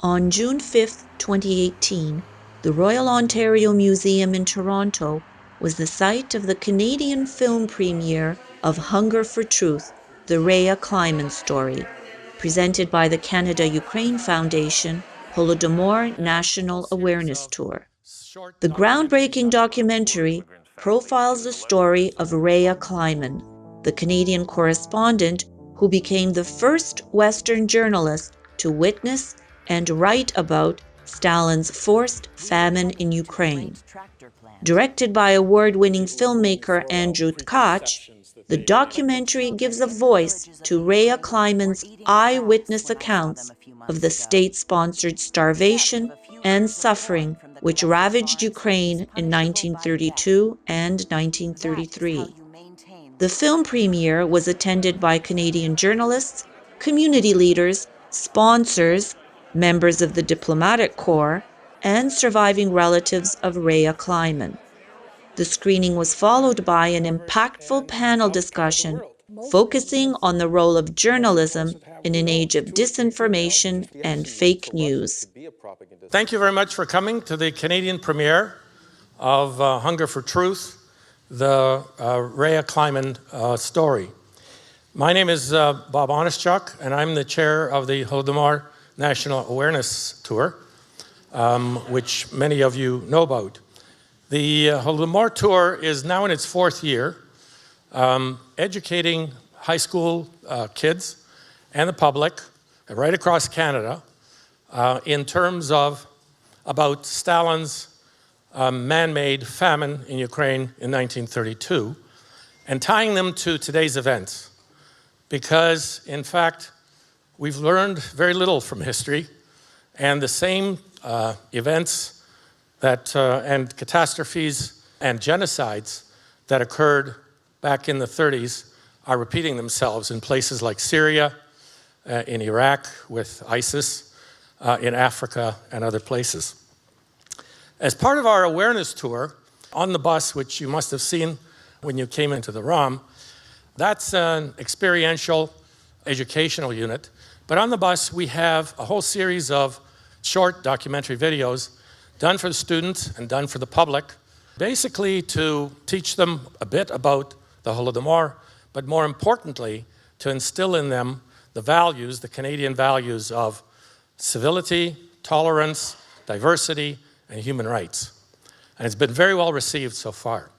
On June 5, 2018, the Royal Ontario Museum in Toronto was the site of the Canadian film premiere of Hunger for Truth, the Rhea Clyman Story, presented by the Canada-Ukraine Foundation Holodomor National Awareness Tour. The groundbreaking documentary profiles the story of Rhea Clyman, the Canadian correspondent who became the first Western journalist to witness and write about Stalin's forced famine in Ukraine. Directed by award-winning filmmaker Andrew Tkach, the documentary gives a voice to Rhea Clyman's eyewitness accounts of the state-sponsored starvation and suffering which ravaged Ukraine in 1932 and 1933. The film premiere was attended by Canadian journalists, community leaders, sponsors, members of the diplomatic corps, and surviving relatives of Rhea Clyman. The screening was followed by an impactful panel discussion focusing on the role of journalism in an age of disinformation and fake news. Thank you very much for coming to the Canadian premiere of Hunger for Truth, the Rhea Clyman story. My name is Bob Onischuk, and I'm the chair of the Holodomor National Awareness Tour, which many of you know about. The Holodomor Tour is now in its fourth year, educating high school kids and the public right across Canada in terms of about Stalin's man-made famine in Ukraine in 1932 and tying them to today's events. Because, in fact, we've learned very little from history, and the same events that and catastrophes and genocides that occurred back in the 30s are repeating themselves in places like Syria, in Iraq with ISIS, in Africa and other places. As part of our awareness tour, on the bus, which you must have seen when you came into the ROM, that's an experiential educational unit. But on the bus, we have a whole series of short documentary videos done for the students and done for the public, basically to teach them a bit about the Holodomor, but more importantly, to instill in them the values, the Canadian values of civility, tolerance, diversity, and human rights. And it's been very well received so far.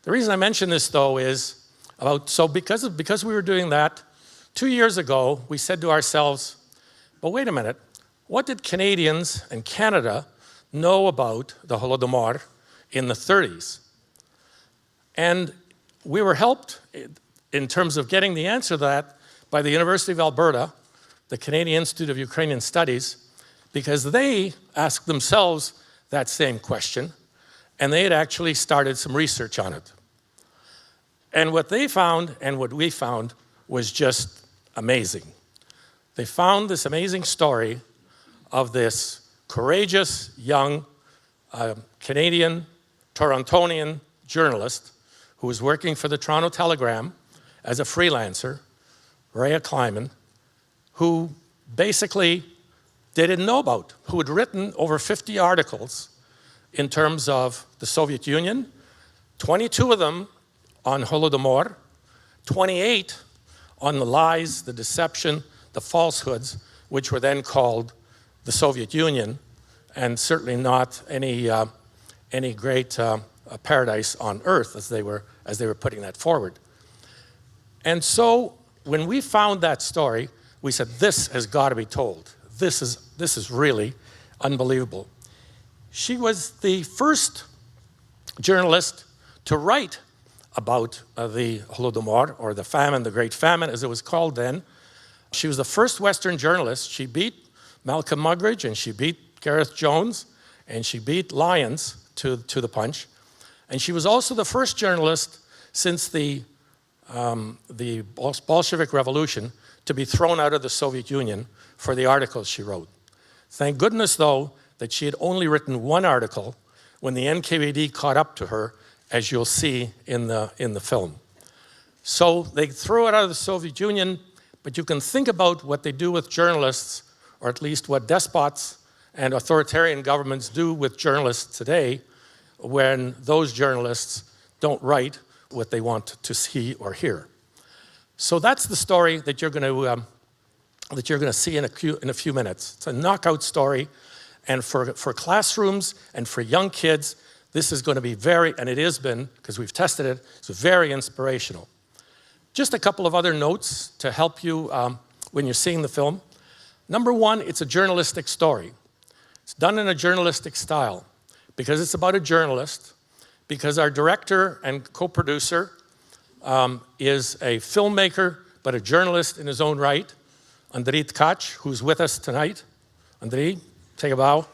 The reason I mention this, though, is because we were doing that, 2 years ago, we said to ourselves, but wait a minute, what did Canadians and Canada know about the Holodomor in the 30s? And we were helped in terms of getting the answer to that by the University of Alberta, the Canadian Institute of Ukrainian Studies, because they asked themselves that same question, and they had actually started some research on it. And what they found and what we found was just amazing. They found this amazing story of this courageous young Canadian, Torontonian journalist who was working for the Toronto Telegram as a freelancer, Rhea Clyman, who basically they didn't know about, who had written over 50 articles in terms of the Soviet Union, 22 of them on Holodomor, 28 on the lies, the deception, the falsehoods, which were then called the Soviet Union, and certainly not any great paradise on earth as they were putting that forward. And so when we found that story, we said, this has got to be told. This is really unbelievable. She was the first journalist to write about the Holodomor, or the famine, the Great Famine, as it was called then. She was the first Western journalist. She beat Malcolm Muggeridge, and she beat Gareth Jones, and she beat Lyons to the punch. And she was also the first journalist since the Bolshevik Revolution to be thrown out of the Soviet Union for the articles she wrote. Thank goodness, though, that she had only written one article when the NKVD caught up to her, as you'll see in the film. So they threw it out of the Soviet Union, but you can think about what they do with journalists or at least what despots and authoritarian governments do with journalists today when those journalists don't write what they want to see or hear. So that's the story that you're going to see in a few minutes. It's a knockout story, and for classrooms and for young kids, this is going to be and it has been, because we've tested it, it's very inspirational. Just a couple of other notes to help you when you're seeing the film. Number one, it's a journalistic story. It's done in a journalistic style because it's about a journalist, because our director and co-producer is a filmmaker, but a journalist in his own right, Andrei Tkach, who's with us tonight. Andrei, take a bow.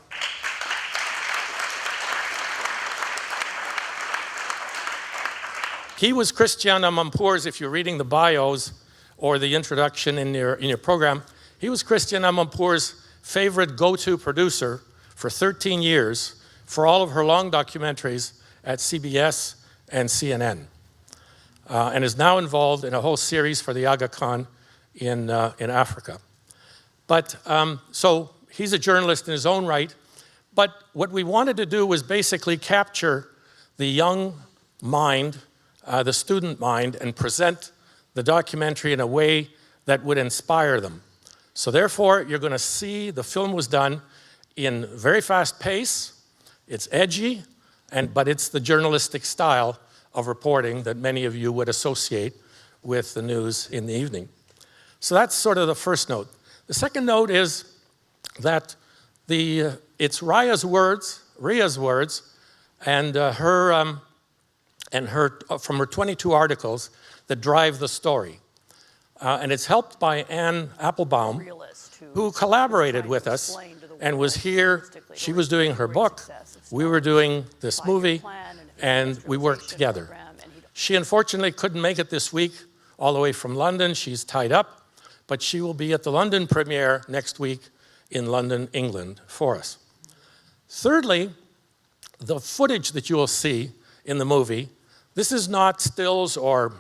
He was Christian Amanpour's, if you're reading the bios or the introduction in your program, he was Christian Amanpour's favorite go-to producer for 13 years for all of her long documentaries at CBS and CNN, and is now involved in a whole series for the Aga Khan in Africa. But so he's a journalist in his own right, but what we wanted to do was basically capture the young mind, the student mind, and present the documentary in a way that would inspire them. So therefore, you're going to see the film was done in very fast pace. It's edgy, but it's the journalistic style of reporting that many of you would associate with the news in the evening. So that's sort of the first note. The second note is that it's Rhea's words, and from her 22 articles that drive the story. And it's helped by Anne Applebaum, who collaborated with us and was here. She was doing her book, we were doing this movie, and we worked together. She unfortunately couldn't make it this week all the way from London. She's tied up, but she will be at the London premiere next week in London, England, for us. Thirdly, the footage that you will see in the movie, this is not stills or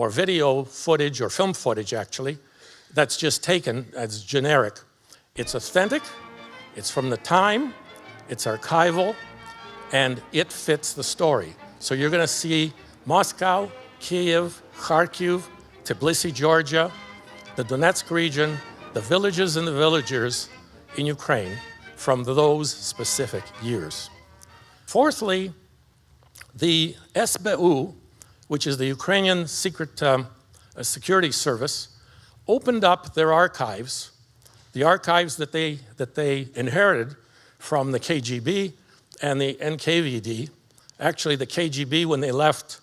video footage or film footage, actually, that's just taken as generic. It's authentic, it's from the time, it's archival, and it fits the story. So you're going to see Moscow, Kiev, Kharkiv, Tbilisi, Georgia, the Donetsk region, the villages and the villagers in Ukraine from those specific years. Fourthly, the SBU, which is the Ukrainian Secret Security Service, opened up their archives, the archives that they inherited from the KGB and the NKVD. Actually, the KGB, when they left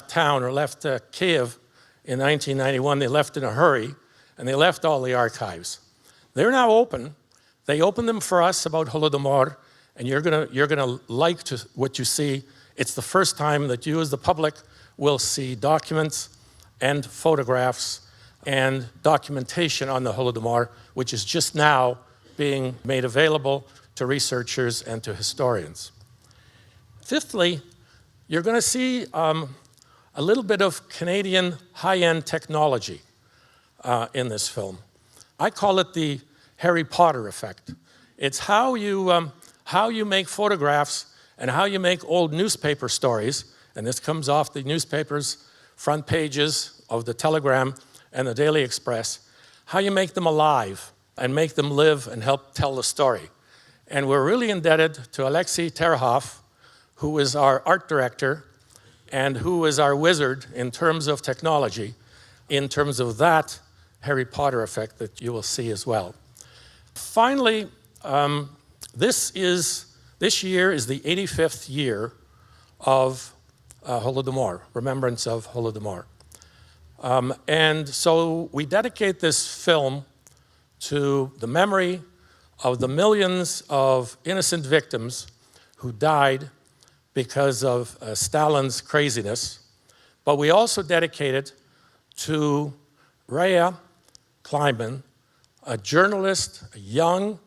town or left Kiev in 1991, they left in a hurry, and they left all the archives. They're now open. They opened them for us about Holodomor, and you're gonna like what you see. It's the first time that you as the public will see documents and photographs and documentation on the Holodomor, which is just now being made available to researchers and to historians. Fifthly, you're going to see a little bit of Canadian high-end technology in this film. I call it the Harry Potter effect. It's how you make photographs and how you make old newspaper stories, and this comes off the newspapers' front pages of the Telegram and the Daily Express, how you make them alive and make them live and help tell the story. And we're really indebted to Alexei Terhoff, who is our art director and who is our wizard in terms of technology, in terms of that Harry Potter effect that you will see as well. Finally, this year is the 85th year of Holodomor, remembrance of Holodomor. And so we dedicate this film to the memory of the millions of innocent victims who died because of Stalin's craziness. But we also dedicate it to Rhea Clyman, a journalist, a young,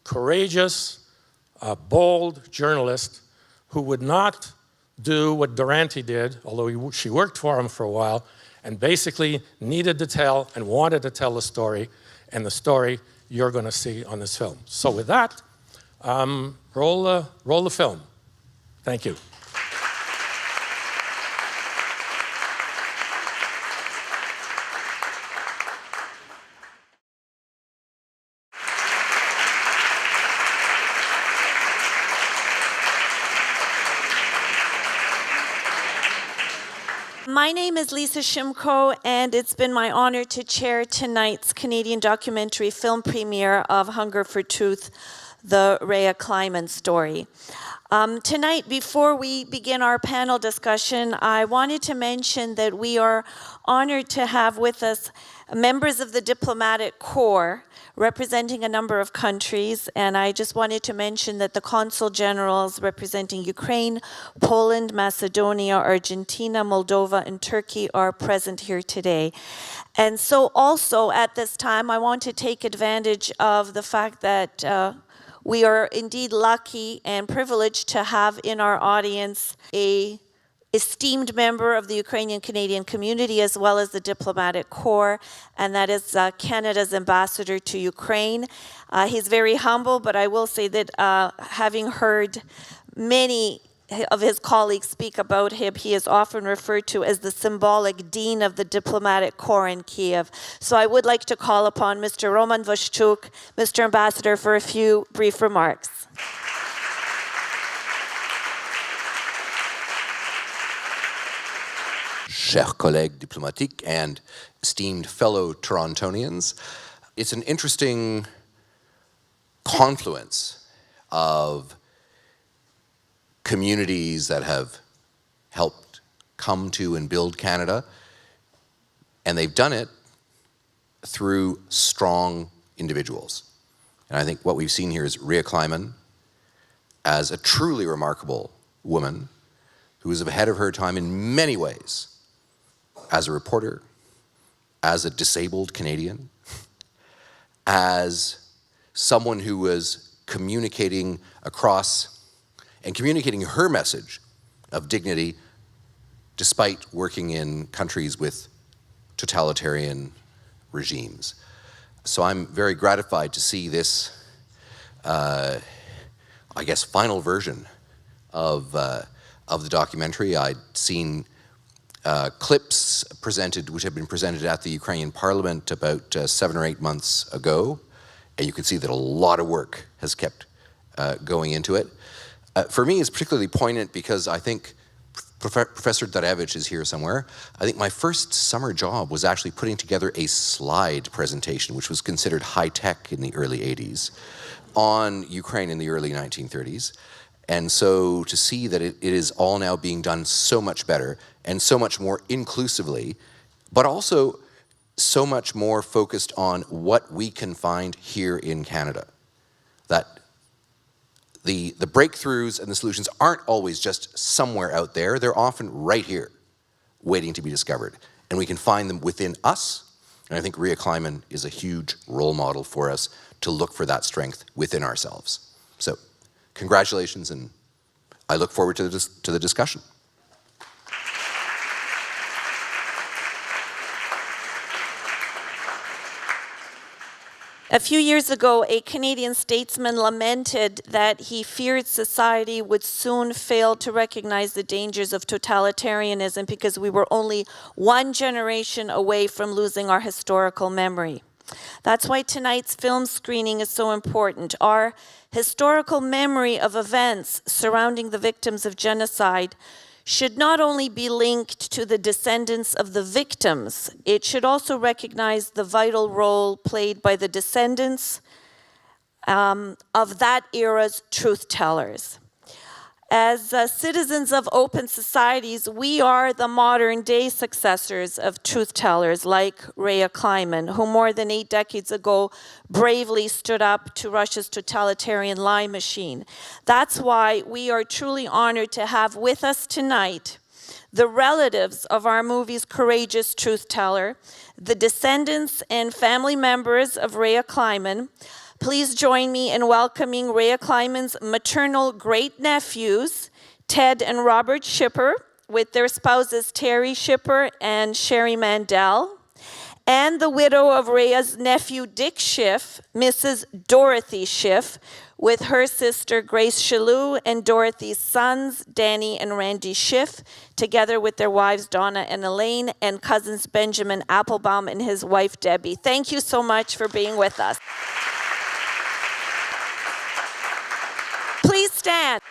courageous, bold journalist who would not do what Durante did, although she worked for him for a while, and basically needed to tell and wanted to tell the story, and the story you're going to see on this film. So with that, roll the film. Thank you. My name is Lisa Shimko, and it's been my honor to chair tonight's Canadian documentary film premiere of Hunger for Truth, the Rhea Clyman Story. Tonight, before we begin our panel discussion, I wanted to mention that we are honored to have with us members of the diplomatic corps representing a number of countries, and I just wanted to mention that the consul generals representing Ukraine, Poland, Macedonia, Argentina, Moldova, and Turkey are present here today. And so also at this time, I want to take advantage of the fact that we are indeed lucky and privileged to have in our audience a esteemed member of the Ukrainian-Canadian community as well as the diplomatic corps, and that is Canada's ambassador to Ukraine. He's very humble, but I will say that having heard many of his colleagues speak about him, he is often referred to as the symbolic dean of the diplomatic corps in Kiev. So I would like to call upon Mr. Roman Voshchuk, Mr. Ambassador, for a few brief remarks. Chers collègues diplomatiques and esteemed fellow Torontonians, it's an interesting confluence of communities that have helped come to and build Canada, and they've done it through strong individuals. And I think what we've seen here is Rhea Clyman as a truly remarkable woman who is ahead of her time in many ways, as a reporter, as a disabled Canadian, as someone who was communicating across and communicating her message of dignity despite working in countries with totalitarian regimes. So I'm very gratified to see this, I guess, final version of the documentary. I'd seen clips presented, which had been presented at the Ukrainian Parliament about 7 or 8 months ago, and you can see that a lot of work has kept going into it. For me, it's particularly poignant because I think Professor Darevich is here somewhere. I think my first summer job was actually putting together a slide presentation, which was considered high-tech in the early 80s, on Ukraine in the early 1930s. And so to see that it is all now being done so much better and so much more inclusively, but also so much more focused on what we can find here in Canada. That the breakthroughs and the solutions aren't always just somewhere out there. They're often right here, waiting to be discovered. And we can find them within us. And I think Rhea Clyman is a huge role model for us to look for that strength within ourselves. So congratulations, and I look forward to the discussion. A few years ago, a Canadian statesman lamented that he feared society would soon fail to recognize the dangers of totalitarianism because we were only one generation away from losing our historical memory. That's why tonight's film screening is so important. Our historical memory of events surrounding the victims of genocide should not only be linked to the descendants of the victims, it should also recognize the vital role played by the descendants of that era's truth tellers. As citizens of open societies, we are the modern day successors of truth tellers like Rhea Clyman, who more than 8 decades ago bravely stood up to Russia's totalitarian lie machine. That's why we are truly honored to have with us tonight the relatives of our movie's courageous truth teller, the descendants and family members of Rhea Clyman. Please join me in welcoming Rhea Clyman's maternal great-nephews, Ted and Robert Shipper, with their spouses Terry Shipper and Sherry Mandel, and the widow of Rhea's nephew Dick Schiff, Mrs. Dorothy Schiff, with her sister Grace Shalou and Dorothy's sons, Danny and Randy Schiff, together with their wives Donna and Elaine, and cousins Benjamin Applebaum and his wife Debbie. Thank you so much for being with us. Please stand.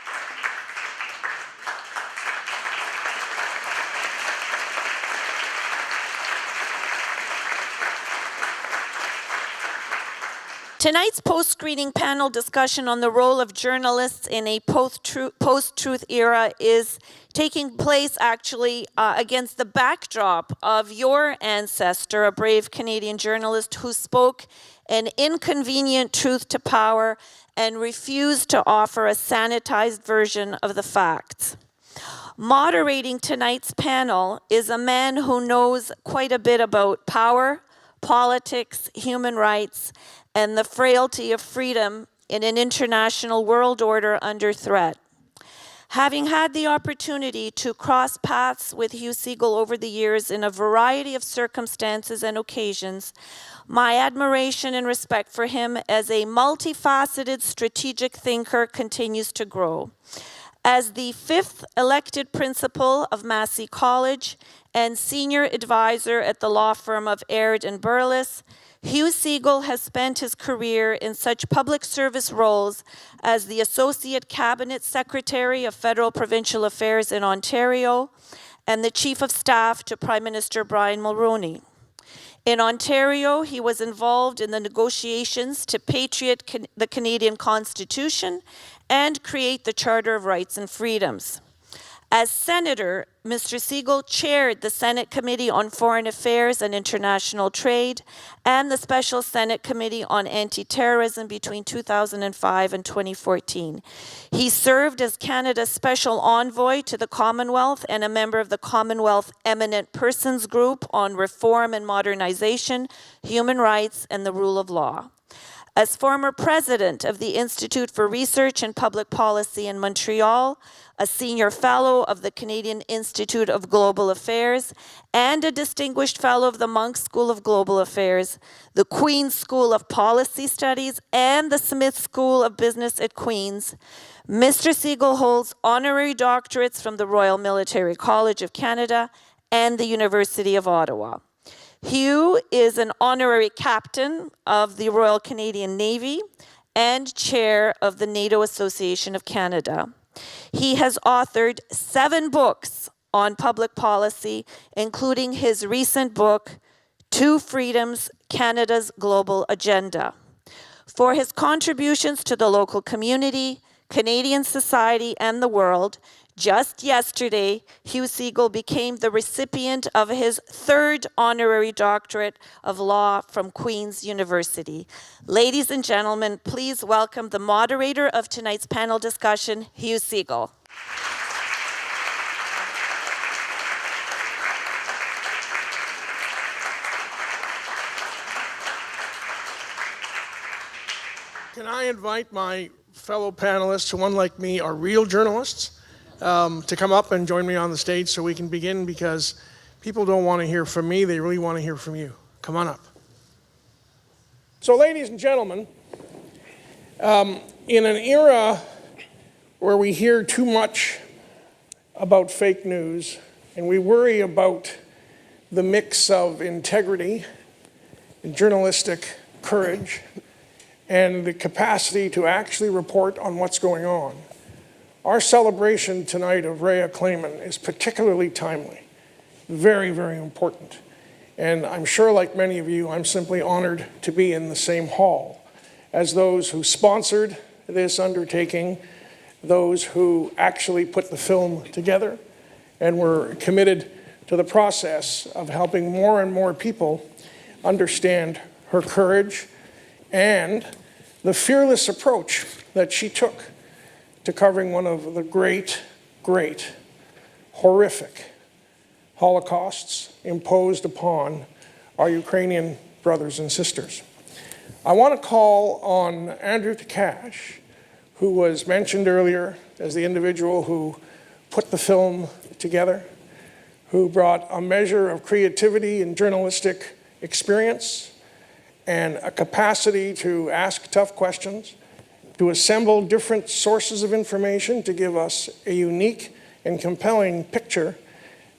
Tonight's post-screening panel discussion on the role of journalists in a post-truth era is taking place actually against the backdrop of your ancestor, a brave Canadian journalist who spoke an inconvenient truth to power and refused to offer a sanitized version of the facts. Moderating tonight's panel is a man who knows quite a bit about power, politics, human rights, and the frailty of freedom in an international world order under threat. Having had the opportunity to cross paths with Hugh Segal over the years in a variety of circumstances and occasions, my admiration and respect for him as a multifaceted strategic thinker continues to grow. As the 5th elected principal of Massey College and senior advisor at the law firm of Aird and Burles, Hugh Segal has spent his career in such public service roles as the Associate Cabinet Secretary of Federal Provincial Affairs in Ontario and the Chief of Staff to Prime Minister Brian Mulroney. In Ontario, he was involved in the negotiations to patriot the Canadian Constitution and create the Charter of Rights and Freedoms. As Senator, Mr. Segal chaired the Senate Committee on Foreign Affairs and International Trade and the Special Senate Committee on Anti-Terrorism between 2005 and 2014. He served as Canada's Special Envoy to the Commonwealth and a member of the Commonwealth Eminent Persons Group on Reform and Modernization, Human Rights, and the Rule of Law. As former president of the Institute for Research and Public Policy in Montreal, a senior fellow of the Canadian Institute of Global Affairs, and a distinguished fellow of the Monk School of Global Affairs, the Queen's School of Policy Studies, and the Smith School of Business at Queen's, Mr. Segal holds honorary doctorates from the Royal Military College of Canada and the University of Ottawa. Hugh is an honorary captain of the Royal Canadian Navy and chair of the NATO Association of Canada. He has authored 7 books on public policy, including his recent book, Two Freedoms, Canada's Global Agenda. For his contributions to the local community, Canadian society, and the world, just yesterday, Hugh Segal became the recipient of his 3rd honorary doctorate of law from Queen's University. Ladies and gentlemen, please welcome the moderator of tonight's panel discussion, Hugh Segal. Can I invite my fellow panelists, who unlike me are real journalists, to come up and join me on the stage so we can begin, because people don't want to hear from me, they really want to hear from you. Come on up. So ladies and gentlemen, in an era where we hear too much about fake news and we worry about the mix of integrity and journalistic courage and the capacity to actually report on what's going on, our celebration tonight of Rhea Clyman is particularly timely, very, very important. And I'm sure, like many of you, I'm simply honored to be in the same hall as those who sponsored this undertaking, those who actually put the film together, and were committed to the process of helping more and more people understand her courage and the fearless approach that she took to covering one of the great, horrific holocausts imposed upon our Ukrainian brothers and sisters. I want to call on Andrew Takash, who was mentioned earlier as the individual who put the film together, who brought a measure of creativity and journalistic experience and a capacity to ask tough questions, to assemble different sources of information to give us a unique and compelling picture,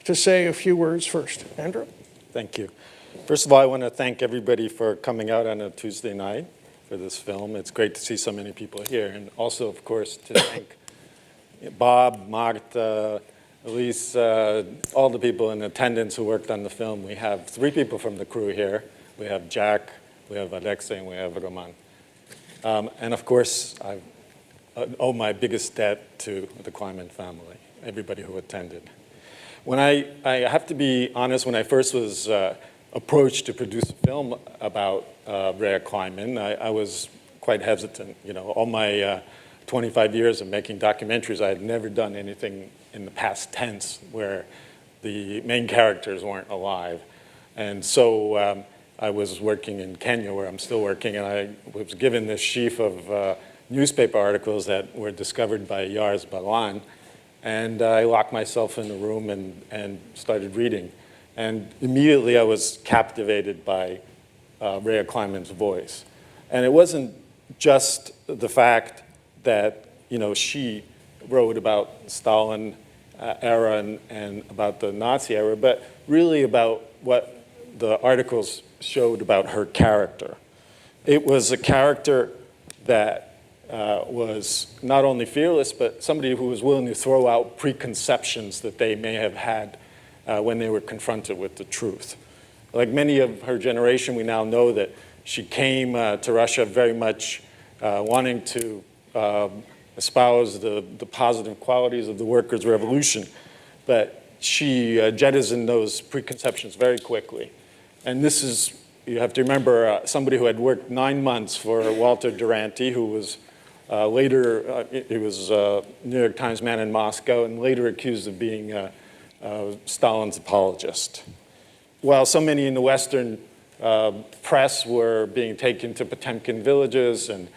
to say a few words first. Andrew? Thank you. First of all, I want to thank everybody for coming out on a Tuesday night for this film. It's great to see so many people here. And also, of course, to thank Bob, Marta, Elise, all the people in attendance who worked on the film. We have 3 people from the crew here. We have Jack, we have Alexei, and we have Roman. And of course, I owe my biggest debt to the Clyman family, everybody who attended. When I have to be honest, when I first was approached to produce a film about Rhea Clyman, I was quite hesitant. You know, all my 25 years of making documentaries, I had never done anything in the past tense where the main characters weren't alive. And so I was working in Kenya, where I'm still working, and I was given this sheaf of newspaper articles that were discovered by Yars Balan. And I locked myself in a room and started reading. And immediately I was captivated by Rhea Clyman's voice. And it wasn't just the fact that, you know, she wrote about Stalin era and about the Nazi era, but really about what the articles showed about her character. It was a character that was not only fearless, but somebody who was willing to throw out preconceptions that they may have had when they were confronted with the truth. Like many of her generation, we now know that she came to Russia very much wanting to espouse the positive qualities of the workers' revolution, but she jettisoned those preconceptions very quickly. And this is, you have to remember, somebody who had worked 9 months for Walter Duranty, who was later, he was a New York Times man in Moscow, and later accused of being Stalin's apologist. While so many in the Western press were being taken to Potemkin villages and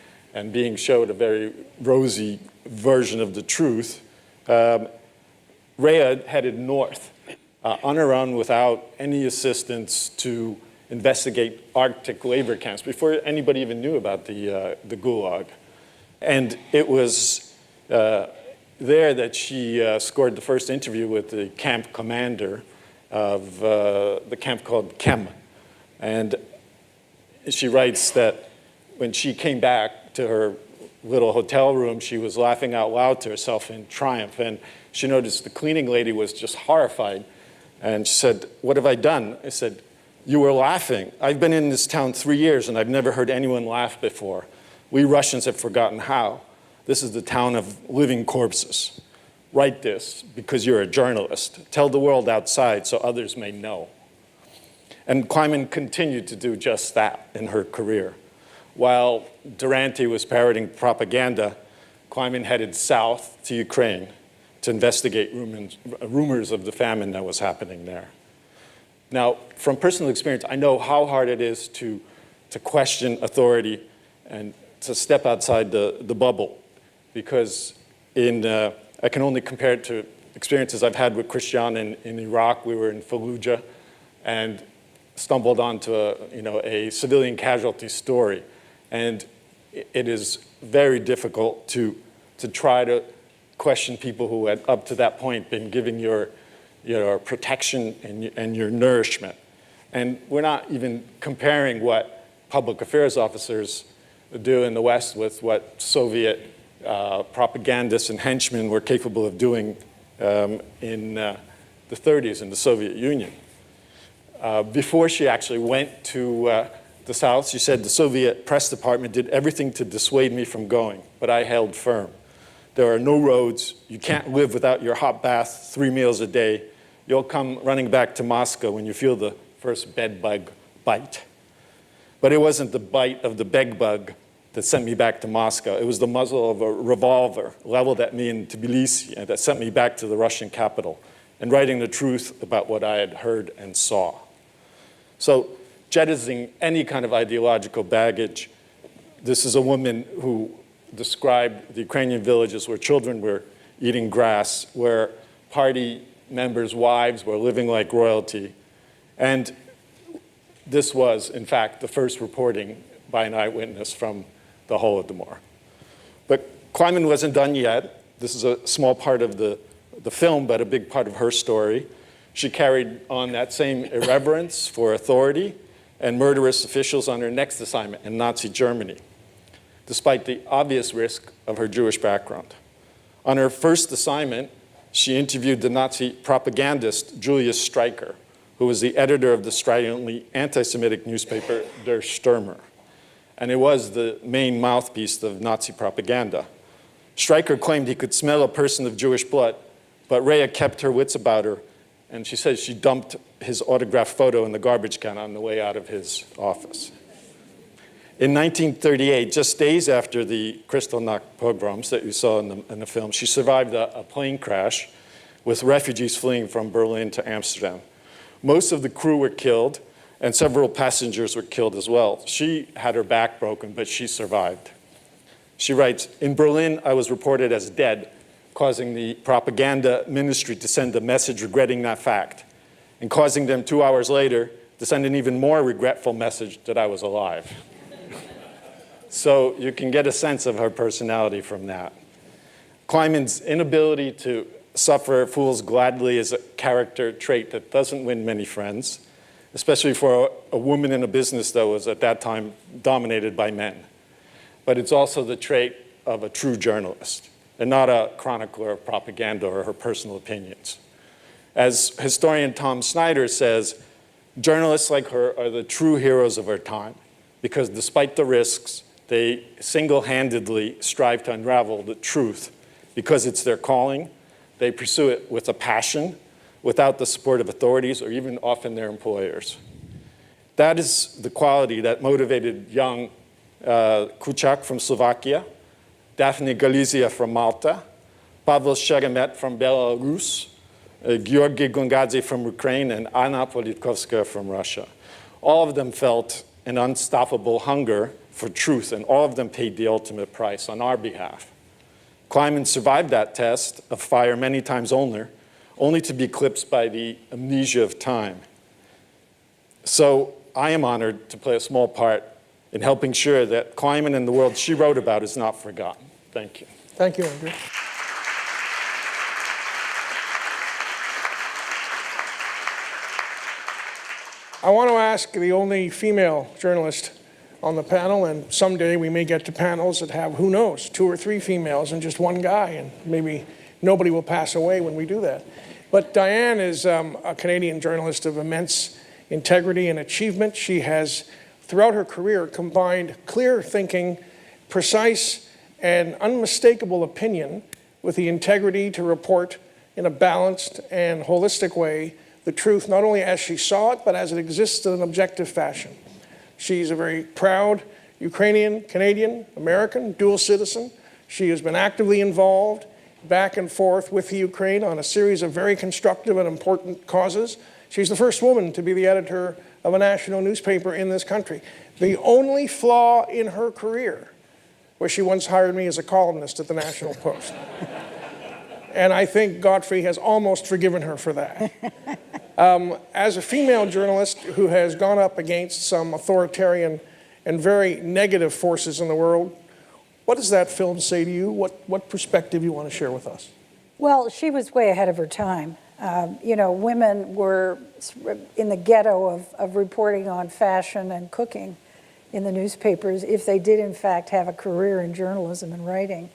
being showed a very rosy version of the truth, Rhea headed north on her own without any assistance to investigate Arctic labor camps before anybody even knew about the Gulag. And it was there that she scored the first interview with the camp commander of the camp called Kem. And she writes that when she came back to her little hotel room, she was laughing out loud to herself in triumph. And she noticed the cleaning lady was just horrified. And she said, "What have I done?" I said, "You were laughing. I've been in this town 3 years and I've never heard anyone laugh before. We Russians have forgotten how. This is the town of living corpses. Write this because you're a journalist. Tell the world outside so others may know." And Clyman continued to do just that in her career. While Duranty was parroting propaganda, Clyman headed south to Ukraine to investigate rumors of the famine that was happening there. Now, from personal experience, I know how hard it is to question authority and to step outside the bubble, because I can only compare it to experiences I've had with Christian in Iraq. We were in Fallujah and stumbled onto a civilian casualty story. And it is very difficult to try to question people who had up to that point been giving your protection and your nourishment. And we're not even comparing what public affairs officers do in the West with what Soviet propagandists and henchmen were capable of doing in the 30s in the Soviet Union. Before she actually went to the South, she said, "The Soviet press department did everything to dissuade me from going, but I held firm. There are no roads. You can't live without your hot bath 3 meals a day. You'll come running back to Moscow when you feel the first bed bug bite." But it wasn't the bite of the bed bug that sent me back to Moscow. It was the muzzle of a revolver leveled at me in Tbilisi and that sent me back to the Russian capital and writing the truth about what I had heard and saw. So jettisoning any kind of ideological baggage, this is a woman who described the Ukrainian villages where children were eating grass, where party members' wives were living like royalty. And this was, in fact, the first reporting by an eyewitness from the Holodomor. But Clyman wasn't done yet. This is a small part of the film, but a big part of her story. She carried on that same irreverence for authority and murderous officials on her next assignment in Nazi Germany, despite the obvious risk of her Jewish background. On her first assignment, she interviewed the Nazi propagandist Julius Streicher, who was the editor of the stridently anti-Semitic newspaper Der Stürmer, and it was the main mouthpiece of Nazi propaganda. Streicher claimed he could smell a person of Jewish blood, but Rhea kept her wits about her, and she said she dumped his autographed photo in the garbage can on the way out of his office. In 1938, just days after the Kristallnacht pogroms that you saw in the film, she survived a plane crash with refugees fleeing from Berlin to Amsterdam. Most of the crew were killed, and several passengers were killed as well. She had her back broken, but she survived. She writes, "In Berlin, I was reported as dead, causing the propaganda ministry to send a message regretting that fact, and causing them 2 hours later to send an even more regretful message that I was alive." So you can get a sense of her personality from that. Clyman's inability to suffer fools gladly is a character trait that doesn't win many friends, especially for a woman in a business that was at that time dominated by men. But it's also the trait of a true journalist, and not a chronicler of propaganda or her personal opinions. As historian Tom Snyder says, journalists like her are the true heroes of our time, because despite the risks, they single-handedly strive to unravel the truth. Because it's their calling, they pursue it with a passion, without the support of authorities or even often their employers. That is the quality that motivated young Kuciak from Slovakia, Daphne Galizia from Malta, Pavel Sheremet from Belarus, Georgi Gongadze from Ukraine, and Anna Politkovskaya from Russia. All of them felt an unstoppable hunger for truth, and all of them paid the ultimate price on our behalf. Clyman survived that test of fire many times only to be eclipsed by the amnesia of time. So I am honored to play a small part in helping sure that Clyman and the world she wrote about is not forgotten. Thank you. Thank you, Andrew. I want to ask the only female journalist on the panel, and someday we may get to panels that have, who knows, 2 or 3 females and just 1 guy, and maybe nobody will pass away when we do that. But Diane is a Canadian journalist of immense integrity and achievement. She has, throughout her career, combined clear thinking, precise and unmistakable opinion with the integrity to report in a balanced and holistic way the truth, not only as she saw it, but as it exists in an objective fashion. She's a very proud Ukrainian, Canadian, American, dual citizen. She has been actively involved back and forth with the Ukraine on a series of very constructive and important causes. She's the first woman to be the editor of a national newspaper in this country. The only flaw in her career was she once hired me as a columnist at the National Post. And I think Godfrey has almost forgiven her for that. As a female journalist who has gone up against some authoritarian and very negative forces in the world, what does that film say to you? What perspective you want to share with us? Well, she was way ahead of her time. Women were in the ghetto of reporting on fashion and cooking in the newspapers if they did in fact have a career in journalism and writing.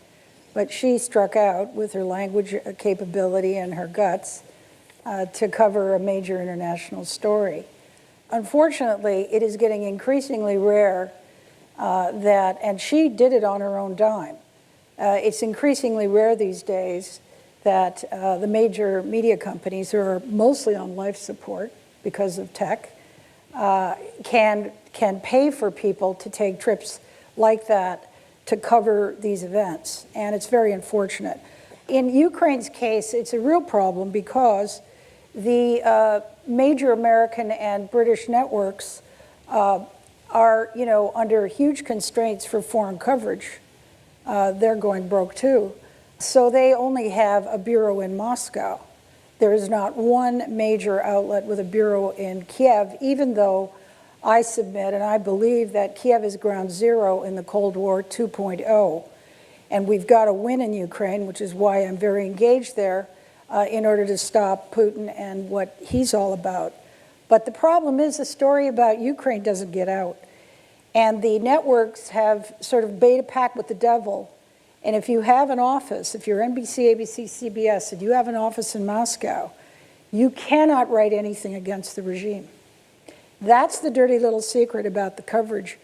But she struck out with her language capability and her guts to cover a major international story. Unfortunately, it is getting increasingly rare and she did it on her own dime. It's increasingly rare these days that the major media companies, who are mostly on life support because of tech, can pay for people to take trips like that to cover these events, and it's very unfortunate. In Ukraine's case, it's a real problem because the major American and British networks are, under huge constraints for foreign coverage. They're going broke too. So they only have a bureau in Moscow. There is not one major outlet with a bureau in Kiev, even though I submit and I believe that Kiev is ground zero in the Cold War 2.0. And we've got to win in Ukraine, which is why I'm very engaged there, in order to stop Putin and what he's all about. But the problem is the story about Ukraine doesn't get out. And the networks have sort of bait a pack with the devil. And if you have an office, if you're NBC, ABC, CBS, and you have an office in Moscow, you cannot write anything against the regime. That's the dirty little secret about the coverage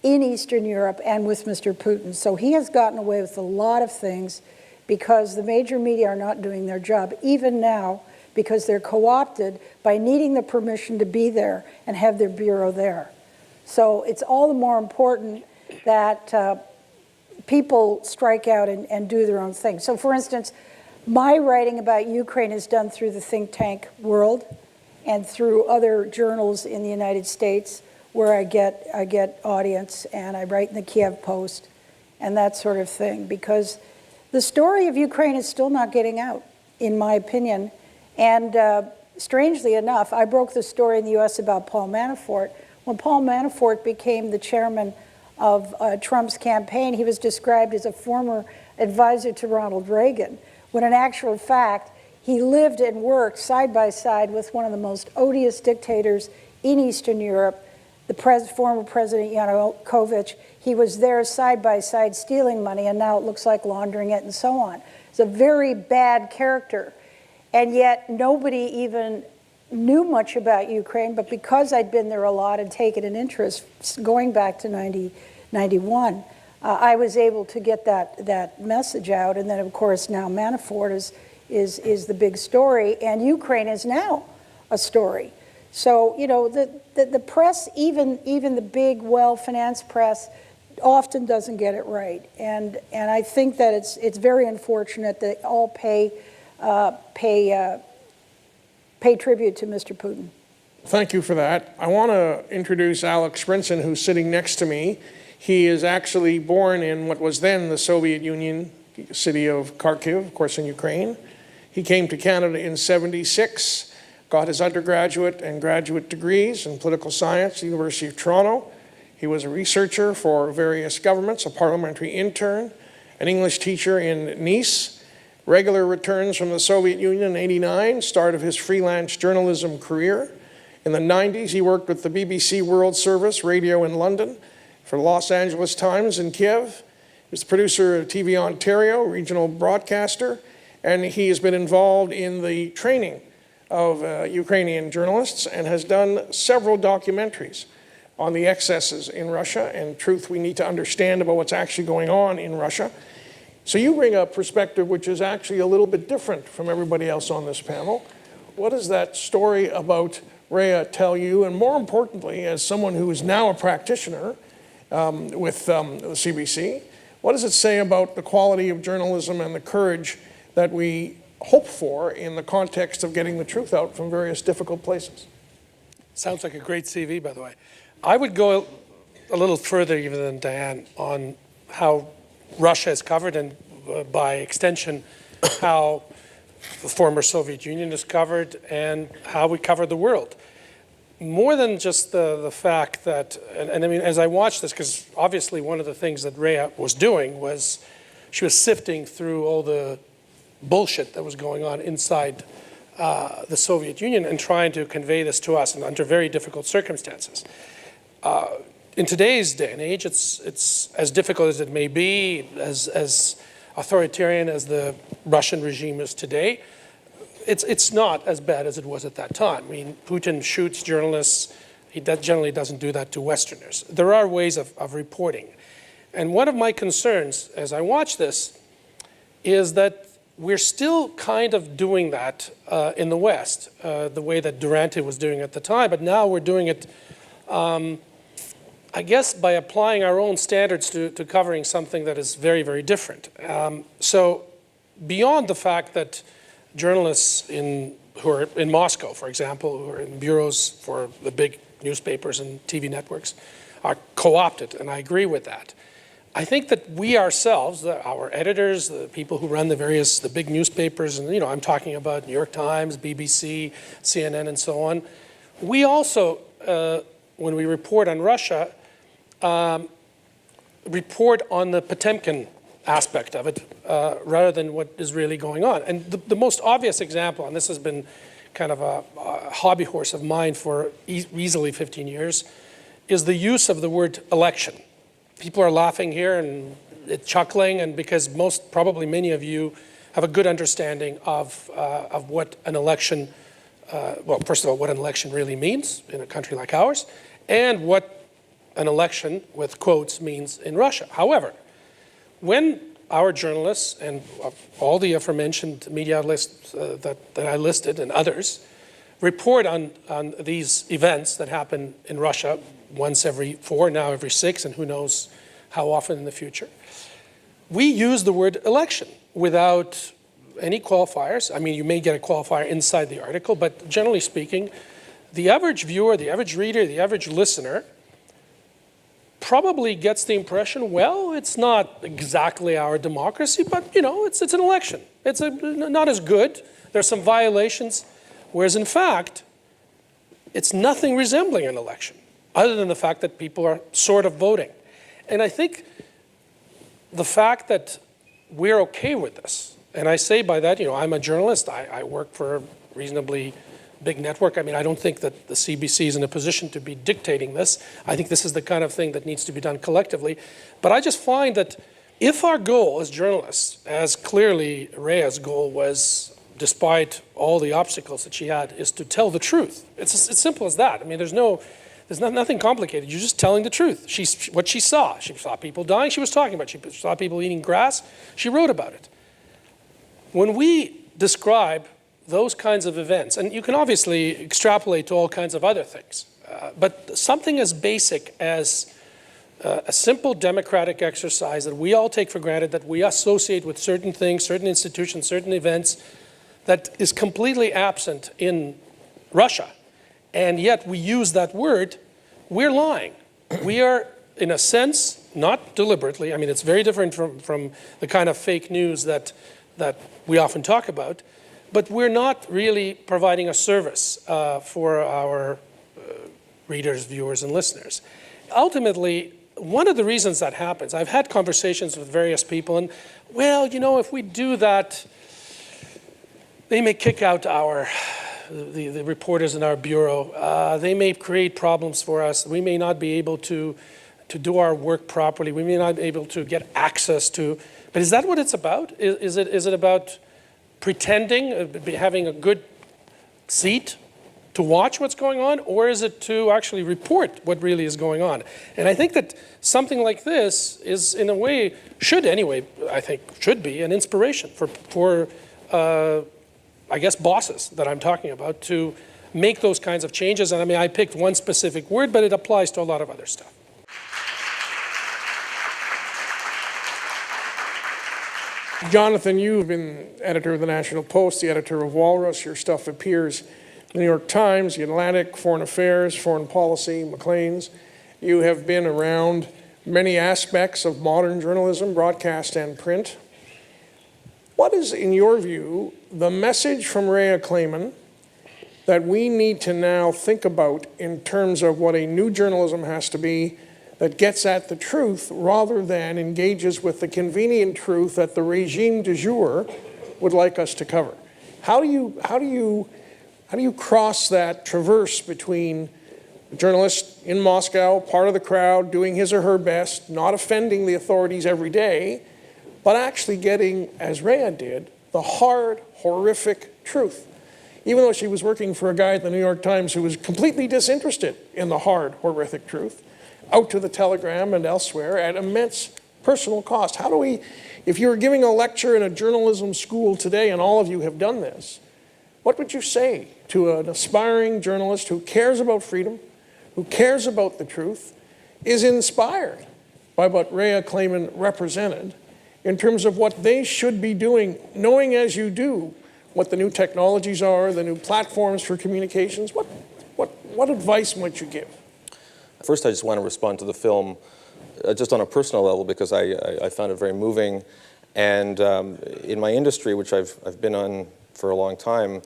in Eastern Europe and with Mr. Putin. So he has gotten away with a lot of things because the major media are not doing their job, even now, because they're co-opted by needing the permission to be there and have their bureau there. So it's all the more important that people strike out and do their own thing. So for instance, my writing about Ukraine is done through the think tank world and through other journals in the United States where I get audience, and I write in the Kiev Post and that sort of thing, because the story of Ukraine is still not getting out, in my opinion. And strangely enough, I broke the story in the US about Paul Manafort. When Paul Manafort became the chairman of Trump's campaign, he was described as a former advisor to Ronald Reagan, when in actual fact, he lived and worked side by side with one of the most odious dictators in Eastern Europe, the former President Yanukovych. He was there side by side stealing money, and now it looks like laundering it and so on. It's a very bad character. And yet nobody even knew much about Ukraine, but because I'd been there a lot and taken an interest going back to 91, I was able to get that message out. And then of course now Manafort is the big story, and Ukraine is now a story. So, you know, the press, even the big, well-financed press, often doesn't get it right. And I think that it's very unfortunate that all pay tribute to Mr. Putin. Thank you for that. I want to introduce Alex Brinson, who's sitting next to me. He is actually born in what was then the Soviet Union city of Kharkiv, of course, in Ukraine. He came to Canada in '76, got his undergraduate and graduate degrees in political science at the University of Toronto. He was a researcher for various governments, a parliamentary intern, an English teacher in Nice, regular returns from the Soviet Union in '89, start of his freelance journalism career. In the '90s, he worked with the BBC World Service Radio in London, for the Los Angeles Times in Kiev. He was the producer of TV Ontario, regional broadcaster, and he has been involved in the training of Ukrainian journalists and has done several documentaries on the excesses in Russia and truth we need to understand about what's actually going on in Russia. So you bring a perspective which is actually a little bit different from everybody else on this panel. What does that story about Rhea tell you? And more importantly, as someone who is now a practitioner with the CBC, what does it say about the quality of journalism and the courage that we hope for in the context of getting the truth out from various difficult places? Sounds like a great CV, by the way. I would go a little further even than Diane on how Russia is covered, and by extension, how the former Soviet Union is covered and how we cover the world. More than just the fact that, and I mean, as I watched this, because obviously one of the things that Rhea was doing was she was sifting through all the bullshit that was going on inside the Soviet Union and trying to convey this to us and under very difficult circumstances. In today's day and age, it's as difficult as it may be, as authoritarian as the Russian regime is today. It's not as bad as it was at that time. I mean, Putin shoots journalists. He generally doesn't do that to Westerners. There are ways of reporting. And one of my concerns as I watch this is that we're still kind of doing that in the West, the way that Durante was doing at the time, but now we're doing it, I guess, by applying our own standards to covering something that is very, very different. So beyond the fact that journalists who are in Moscow, for example, who are in bureaus for the big newspapers and TV networks, are co-opted, and I agree with that. I think that we ourselves, our editors, the people who run the big newspapers, and I'm talking about New York Times, BBC, CNN, and so on, we also when we report on Russia, report on the Potemkin aspect of it rather than what is really going on. And the most obvious example, and this has been kind of a hobby horse of mine for easily 15 years, is the use of the word election. People are laughing here and chuckling, and because probably many of you have a good understanding of what an election, well, first of all, what an election really means in a country like ours, and what an election, with quotes, means in Russia. However, when our journalists and all the aforementioned media outlets that I listed and others report on these events that happen in Russia once every 4, now every 6, and who knows how often in the future, we use the word election without any qualifiers. I mean, you may get a qualifier inside the article, but generally speaking, the average viewer, the average reader, the average listener probably gets the impression, well, it's not exactly our democracy, but it's an election. It's not as good. There's some violations, whereas in fact, it's nothing resembling an election, other than the fact that people are sort of voting. And I think the fact that we're okay with this, and I say by that, I'm a journalist, I work for a reasonably big network. I mean, I don't think that the CBC is in a position to be dictating this. I think this is the kind of thing that needs to be done collectively. But I just find that if our goal as journalists, as clearly Rhea's goal was, despite all the obstacles that she had, is to tell the truth. It's as simple as that. I mean, there's nothing complicated. You're just telling the truth. What she saw people dying, she was talking about. She saw people eating grass, she wrote about it. When we describe those kinds of events, and you can obviously extrapolate to all kinds of other things, but something as basic as a simple democratic exercise that we all take for granted, that we associate with certain things, certain institutions, certain events, that is completely absent in Russia, and yet we use that word, we're lying. We are, in a sense, not deliberately, I mean, it's very different from the kind of fake news that we often talk about, but we're not really providing a service for our readers, viewers, and listeners. Ultimately, one of the reasons that happens, I've had conversations with various people, and, well, if we do that, they may kick out the reporters in our bureau. They may create problems for us. We may not be able to do our work properly. We may not be able to get access to. But is that what it's about? Is it about pretending, having a good seat to watch what's going on, or is it to actually report what really is going on? And I think that something like this is, in a way, should be an inspiration for I guess, bosses that I'm talking about to make those kinds of changes. And I mean, I picked one specific word, but it applies to a lot of other stuff. Jonathan, you've been editor of the National Post, the editor of Walrus. Your stuff appears in the New York Times, the Atlantic, Foreign Affairs, Foreign Policy, Maclean's. You have been around many aspects of modern journalism, broadcast and print. What is, in your view, the message from Rhea Clyman that we need to now think about in terms of what a new journalism has to be that gets at the truth rather than engages with the convenient truth that the regime du jour would like us to cover? How do you cross that traverse between a journalist in Moscow, part of the crowd, doing his or her best, not offending the authorities every day, but actually getting, as Rhea did, the hard, horrific truth? Even though she was working for a guy at the New York Times who was completely disinterested in the hard, horrific truth, out to the Telegram and elsewhere at immense personal cost. How do we, if you were giving a lecture in a journalism school today, and all of you have done this, what would you say to an aspiring journalist who cares about freedom, who cares about the truth, is inspired by what Rhea Clyman represented in terms of what they should be doing, knowing as you do what the new technologies are, the new platforms for communications? What advice might you give? First, I just want to respond to the film just on a personal level because I found it very moving. And in my industry, which I've been on for a long time,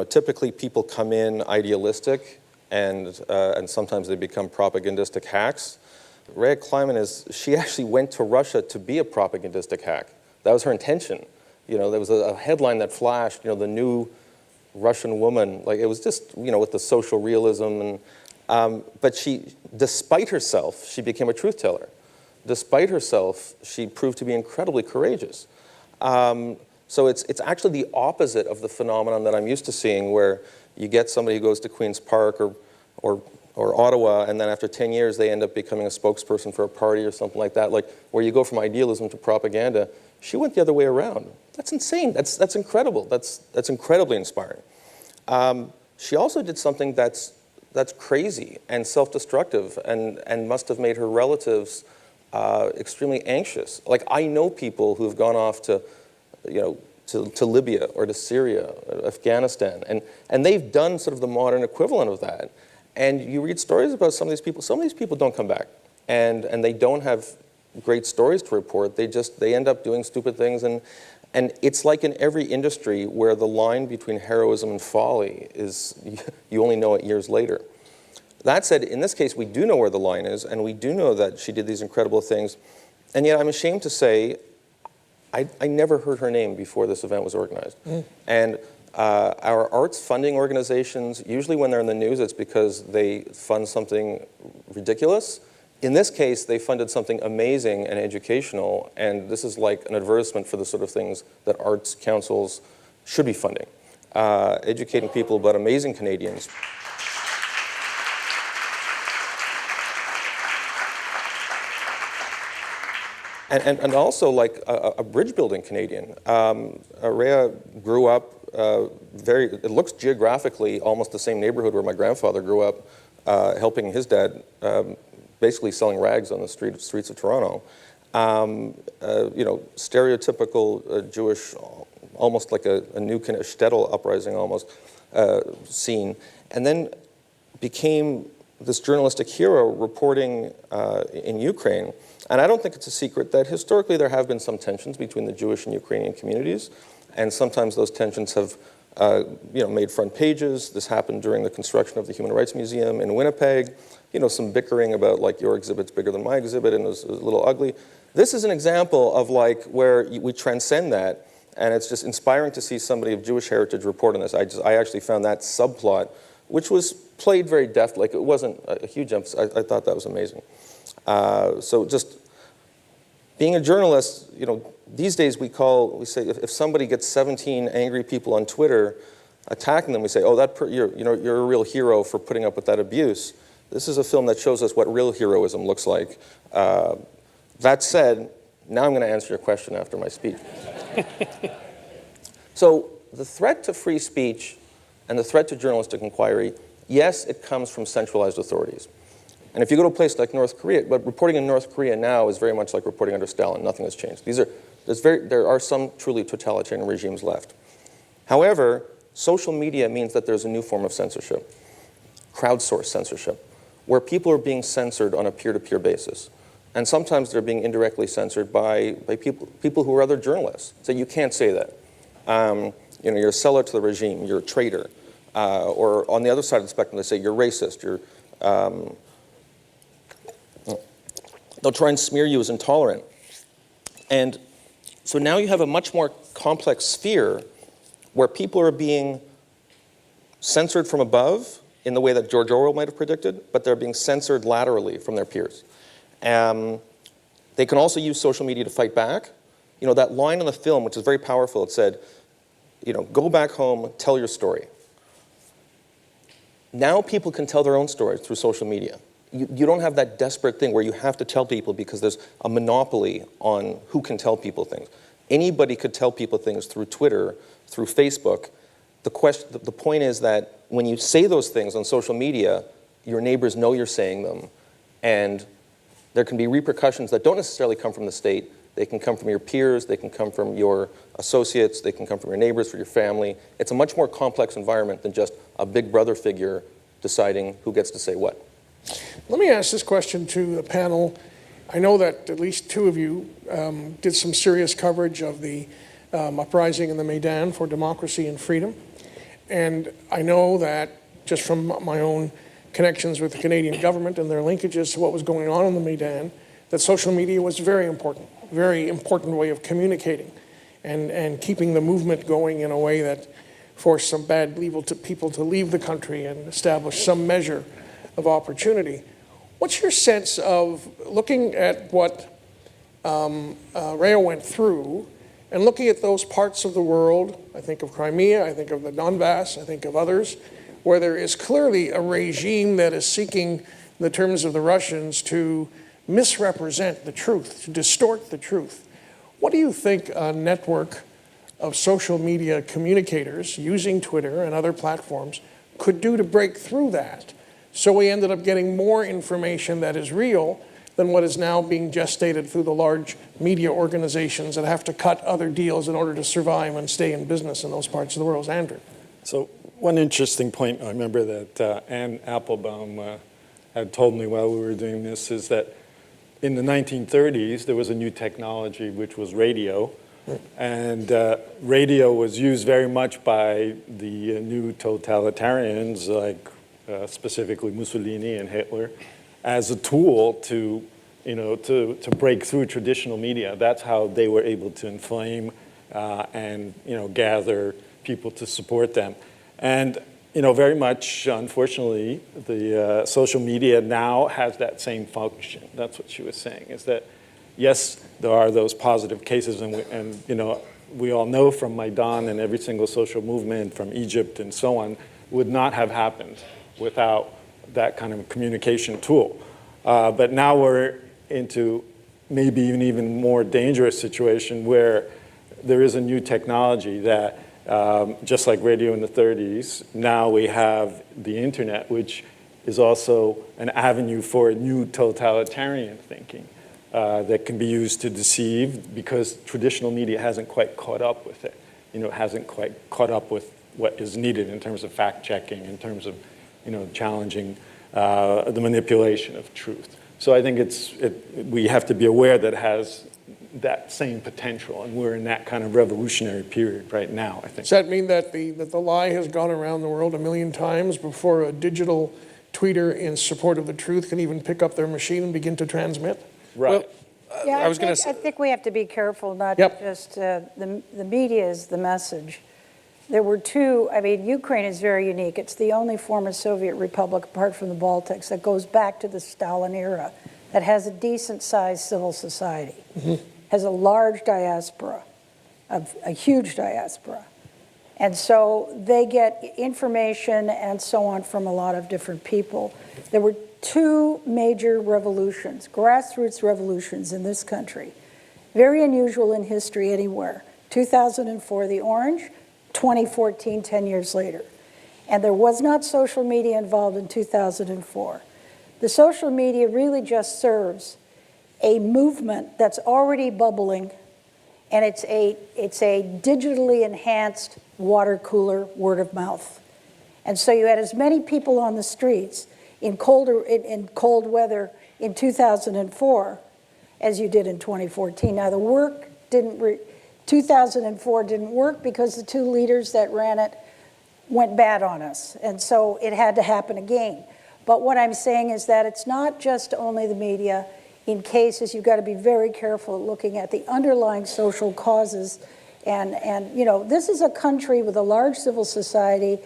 typically people come in idealistic and sometimes they become propagandistic hacks. Rhea Clyman she actually went to Russia to be a propagandistic hack. That was her intention. There was a headline that flashed, the new Russian woman. Like, it was just, with the social realism. But despite herself, she became a truth teller. Despite herself, she proved to be incredibly courageous. So it's actually the opposite of the phenomenon that I'm used to seeing, where you get somebody who goes to Queen's Park or Ottawa, and then after 10 years they end up becoming a spokesperson for a party or something like that, like where you go from idealism to propaganda. She went the other way around. That's insane. That's incredible. That's incredibly inspiring. She also did something that's crazy and self-destructive, and must have made her relatives extremely anxious. Like, I know people who've gone off to Libya or to Syria, Afghanistan, and they've done sort of the modern equivalent of that. And you read stories about some of these people. Some of these people don't come back, and they don't have great stories to report. They end up doing stupid things, and it's like in every industry where the line between heroism and folly is, you only know it years later. That said, in this case, we do know where the line is, and we do know that she did these incredible things. And yet I'm ashamed to say, I never heard her name before this event was organized. And our arts funding organizations, usually when they're in the news, it's because they fund something ridiculous. In this case, they funded something amazing and educational, and this is like an advertisement for the sort of things that arts councils should be funding. Educating people about amazing Canadians. And also, like, a bridge-building Canadian. Rhea grew up it looks geographically almost the same neighborhood where my grandfather grew up, helping his dad, basically selling rags on the streets of Toronto. Stereotypical Jewish, almost like a new kind of shtetl uprising almost, scene. And then became this journalistic hero reporting in Ukraine. And I don't think it's a secret that historically there have been some tensions between the Jewish and Ukrainian communities, and sometimes those tensions have made front pages. This happened during the construction of the Human Rights Museum in Winnipeg. Some bickering about, like, your exhibit's bigger than my exhibit, and it was a little ugly. This is an example of, like, where we transcend that, and it's just inspiring to see somebody of Jewish heritage report on this. I actually found that subplot, which was played very deftly. Like, it wasn't a huge emphasis. I thought that was amazing. So just being a journalist, these days we say if somebody gets 17 angry people on Twitter attacking them, we say, oh, you're a real hero for putting up with that abuse. This is a film that shows us what real heroism looks like. That said, now I'm going to answer your question after my speech. So the threat to free speech and the threat to journalistic inquiry, yes, it comes from centralized authorities. And if you go to a place like North Korea, but reporting in North Korea now is very much like reporting under Stalin. Nothing has changed. There are some truly totalitarian regimes left. However, social media means that there's a new form of censorship, crowdsourced censorship, where people are being censored on a peer-to-peer basis. And sometimes they're being indirectly censored by people who are other journalists. So you can't say that. You're a seller to the regime, you're a traitor. Or on the other side of the spectrum, they say you're racist, they'll try and smear you as intolerant. And so now you have a much more complex sphere where people are being censored from above in the way that George Orwell might have predicted, but they're being censored laterally from their peers. They can also use social media to fight back. That line in the film, which is very powerful, it said, go back home, tell your story. Now people can tell their own stories through social media. You don't have that desperate thing where you have to tell people because there's a monopoly on who can tell people things. Anybody could tell people things through Twitter, through Facebook. The point is that when you say those things on social media, your neighbors know you're saying them, and there can be repercussions that don't necessarily come from the state. They can come from your peers, they can come from your associates, they can come from your neighbors, from your family. It's a much more complex environment than just a big brother figure deciding who gets to say what. Let me ask this question to the panel. I know that at least two of you did some serious coverage of the uprising in the Maidan for democracy and freedom. And I know that just from my own connections with the Canadian government and their linkages to what was going on the Maidan, that social media was very important way of communicating and keeping the movement going in a way that forced some bad people to leave the country and establish some measure of opportunity. What's your sense of looking at what Rhea went through and looking at those parts of the world? I think of Crimea, I think of the Donbass, I think of others, where there is clearly a regime that is seeking, in the terms of the Russians, to misrepresent the truth, to distort the truth. What do you think a network of social media communicators using Twitter and other platforms could do to break through that? So we ended up getting more information that is real than what is now being gestated through the large media organizations that have to cut other deals in order to survive and stay in business in those parts of the world. Andrew. So one interesting point I remember that Anne Applebaum had told me while we were doing this is that in the 1930s, there was a new technology, which was radio. And radio was used very much by the new totalitarians, like specifically Mussolini and Hitler, as a tool to break through traditional media. That's how they were able to inflame and gather people to support them. And very much, unfortunately, the social media now has that same function. That's what she was saying, is that, yes, there are those positive cases, and we all know from Maidan and every single social movement from Egypt and so on would not have happened without that kind of communication tool. But now we're into maybe an even more dangerous situation where there is a new technology that just like radio in the 30s, now we have the internet, which is also an avenue for new totalitarian thinking that can be used to deceive, because traditional media hasn't quite caught up with it. Hasn't quite caught up with what is needed in terms of fact-checking, in terms of challenging the manipulation of truth. So I think we have to be aware that it has that same potential, and we're in that kind of revolutionary period right now, I think. Does that mean that the lie has gone around the world 1,000,000 times before a digital tweeter in support of the truth can even pick up their machine and begin to transmit? Right. Well, Yeah, I was going to say, I think we have to be careful not Yep. just, the media is the message. There were two, Ukraine is very unique. It's the only former Soviet republic, apart from the Baltics, that goes back to the Stalin era, that has a decent-sized civil society, has a large diaspora, a huge diaspora. And so they get information and so on from a lot of different people. There were two major revolutions, grassroots revolutions in this country, very unusual in history anywhere. 2004, the Orange, 2014, 10 years later. And there was not social media involved in 2004. The social media really just serves a movement that's already bubbling, and it's a digitally enhanced water cooler, word of mouth. And so you had as many people on the streets in cold weather in 2004 as you did in 2014. Now the work 2004 didn't work because the two leaders that ran it went bad on us, and so it had to happen again. But what I'm saying is that it's not just only the media. In cases, you've got to be very careful looking at the underlying social causes. And this is a country with a large civil society,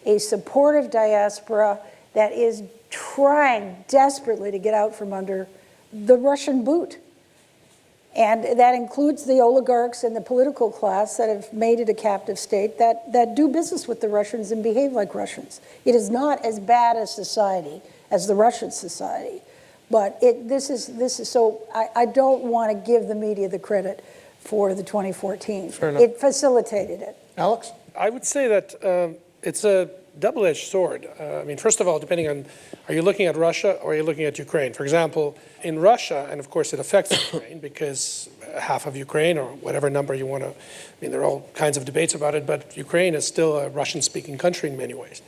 a supportive diaspora that is trying desperately to get out from under the Russian boot. And that includes the oligarchs and the political class that have made it a captive state that do business with the Russians and behave like Russians. It is not as bad a society as the Russian society. But this is so I don't want to give the media the credit for the 2014. Fair enough. It facilitated it. Alex? I would say that it's a double-edged sword. First of all, depending on, are you looking at Russia or are you looking at Ukraine? For example, in Russia, and of course it affects Ukraine because half of Ukraine, or whatever number you want to, there are all kinds of debates about it, but Ukraine is still a Russian-speaking country in many ways.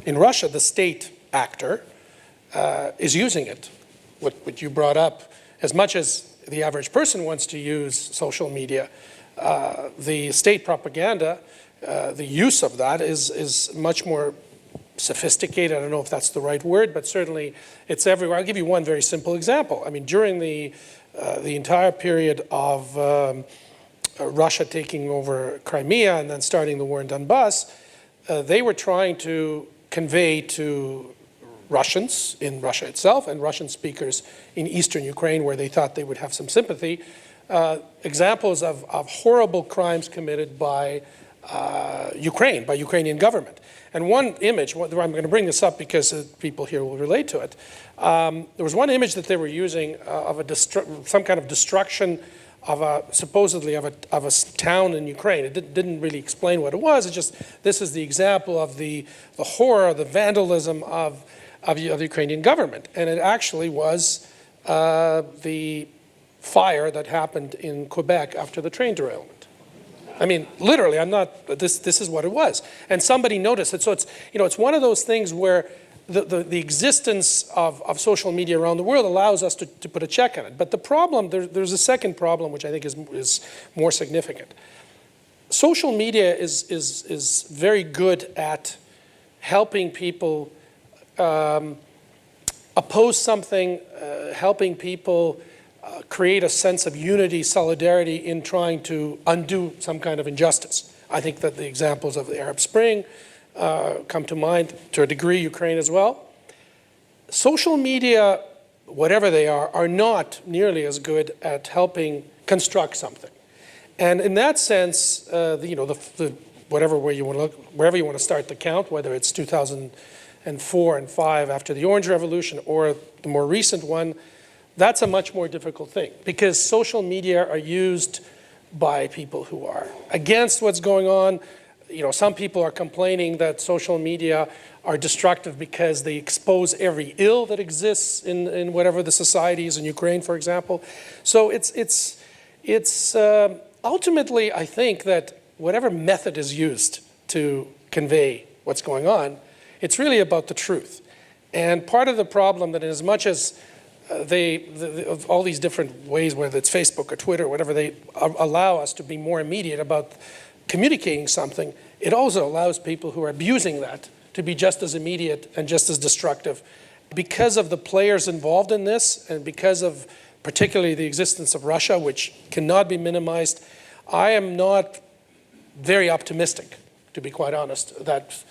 In Russia, the state actor is using it. What you brought up, as much as the average person wants to use social media, the state propaganda the use of that is much more sophisticated. I don't know if that's the right word, but certainly it's everywhere. I'll give you one very simple example. I mean, during the entire period of Russia taking over Crimea and then starting the war in Donbass, they were trying to convey to Russians in Russia itself and Russian speakers in eastern Ukraine, where they thought they would have some sympathy, examples of horrible crimes committed by Ukraine, by Ukrainian government. And one image, I'm going to bring this up because people here will relate to it. There was one image that they were using of some kind of destruction of supposedly of a town in Ukraine. It didn't really explain what it was. It just, this is the example of the horror, the vandalism of the Ukrainian government. And it actually was the fire that happened in Quebec after the train derailment. I mean, literally, this is what it was. And somebody noticed it. So it's one of those things where the existence of social media around the world allows us to put a check on it. But the problem, there's a second problem, which I think is more significant. Social media is very good at helping people oppose something, helping people create a sense of unity, solidarity in trying to undo some kind of injustice. I think that the examples of the Arab Spring come to mind, to a degree, Ukraine as well. Social media, whatever they are not nearly as good at helping construct something. And in that sense, whatever way you want to look, wherever you want to start the count, whether it's 2004 and 5 after the Orange Revolution or the more recent one, that's a much more difficult thing, because social media are used by people who are against what's going on. Some people are complaining that social media are destructive because they expose every ill that exists in whatever the society is in Ukraine, for example. So it's ultimately, I think that whatever method is used to convey what's going on, it's really about the truth. And part of the problem that, in as much as of all these different ways, whether it's Facebook or Twitter or whatever, they allow us to be more immediate about communicating something, it also allows people who are abusing that to be just as immediate and just as destructive. Because of the players involved in this, and because of particularly the existence of Russia, which cannot be minimized, I am not very optimistic, to be quite honest, that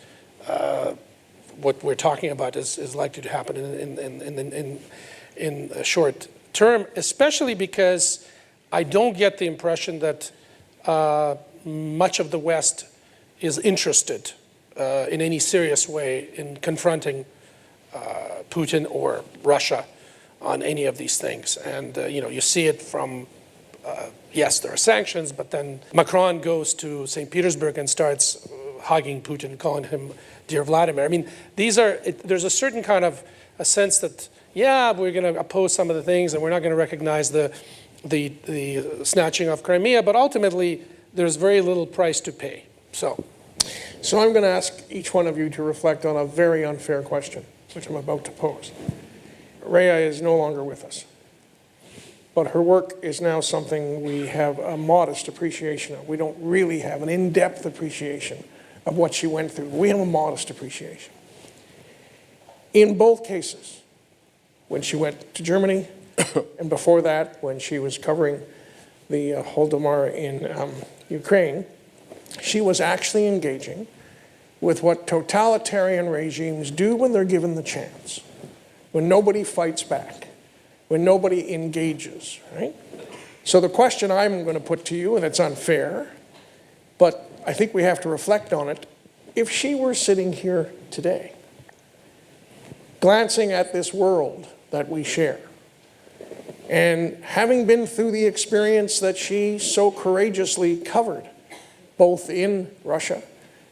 what we're talking about is likely to happen in a short term, especially because I don't get the impression that much of the West is interested in any serious way in confronting Putin or Russia on any of these things. And you see it from, yes, there are sanctions, but then Macron goes to St. Petersburg and starts hugging Putin, calling him Dear Vladimir. I mean, there's a certain kind of a sense that, yeah, we're going to oppose some of the things and we're not going to recognize the snatching of Crimea, but ultimately there's very little price to pay. So I'm going to ask each one of you to reflect on a very unfair question, which I'm about to pose. Rhea is no longer with us, but her work is now something we have a modest appreciation of. We don't really have an in-depth appreciation of what she went through. We have a modest appreciation. In both cases, when she went to Germany, and before that, when she was covering the Holodomor in Ukraine, she was actually engaging with what totalitarian regimes do when they're given the chance, when nobody fights back, when nobody engages, right? So the question I'm going to put to you, and it's unfair, but I think we have to reflect on it. If she were sitting here today, glancing at this world that we share, and having been through the experience that she so courageously covered, both in Russia,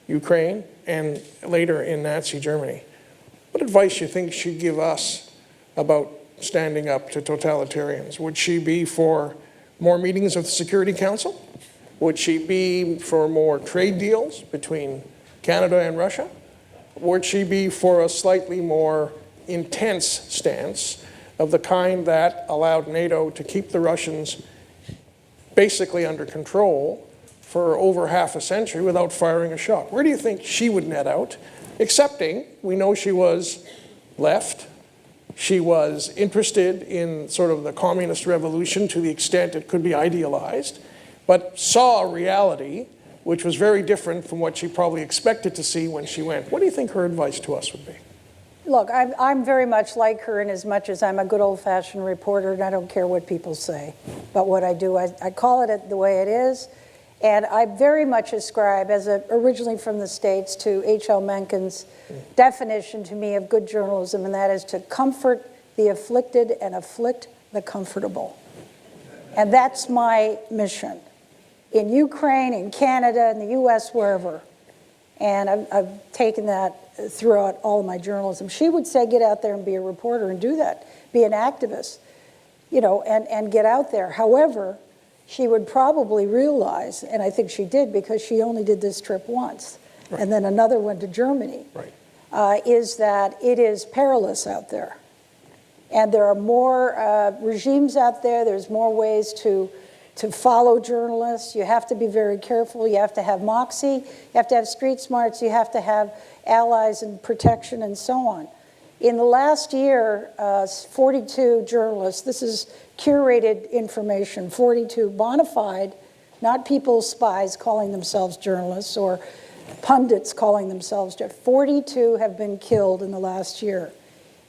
Ukraine, and later in Nazi Germany, what advice do you think she'd give us about standing up to totalitarians? Would she be for more meetings of the Security Council? Would she be for more trade deals between Canada and Russia? Would she be for a slightly more intense stance of the kind that allowed NATO to keep the Russians basically under control for over half a century without firing a shot. Where do you think she would net out? Excepting, we know she was left. She was interested in sort of the communist revolution to the extent it could be idealized, but saw a reality which was very different from what she probably expected to see when she went. What do you think her advice to us would be? Look, I'm very much like her in as much as I'm a good old-fashioned reporter and I don't care what people say. But what I do, I call it the way it is. And I very much ascribe, originally from the States, to H.L. Mencken's definition to me of good journalism, and that is to comfort the afflicted and afflict the comfortable. And that's my mission. In Ukraine, in Canada, in the U.S., wherever. And I've taken that throughout all of my journalism. She would say, get out there and be a reporter and do that. Be an activist, and get out there. However, she would probably realize, and I think she did because she only did this trip once, right, and then another one to Germany, right, is that it is perilous out there. And there are more regimes out there. There's more ways to follow journalists. You have to be very careful. You have to have moxie. You have to have street smarts. You have to have allies and protection and so on. In the last year, 42 journalists, this is curated information, 42 bona fide, not people spies calling themselves journalists or pundits calling themselves journalists, 42 have been killed in the last year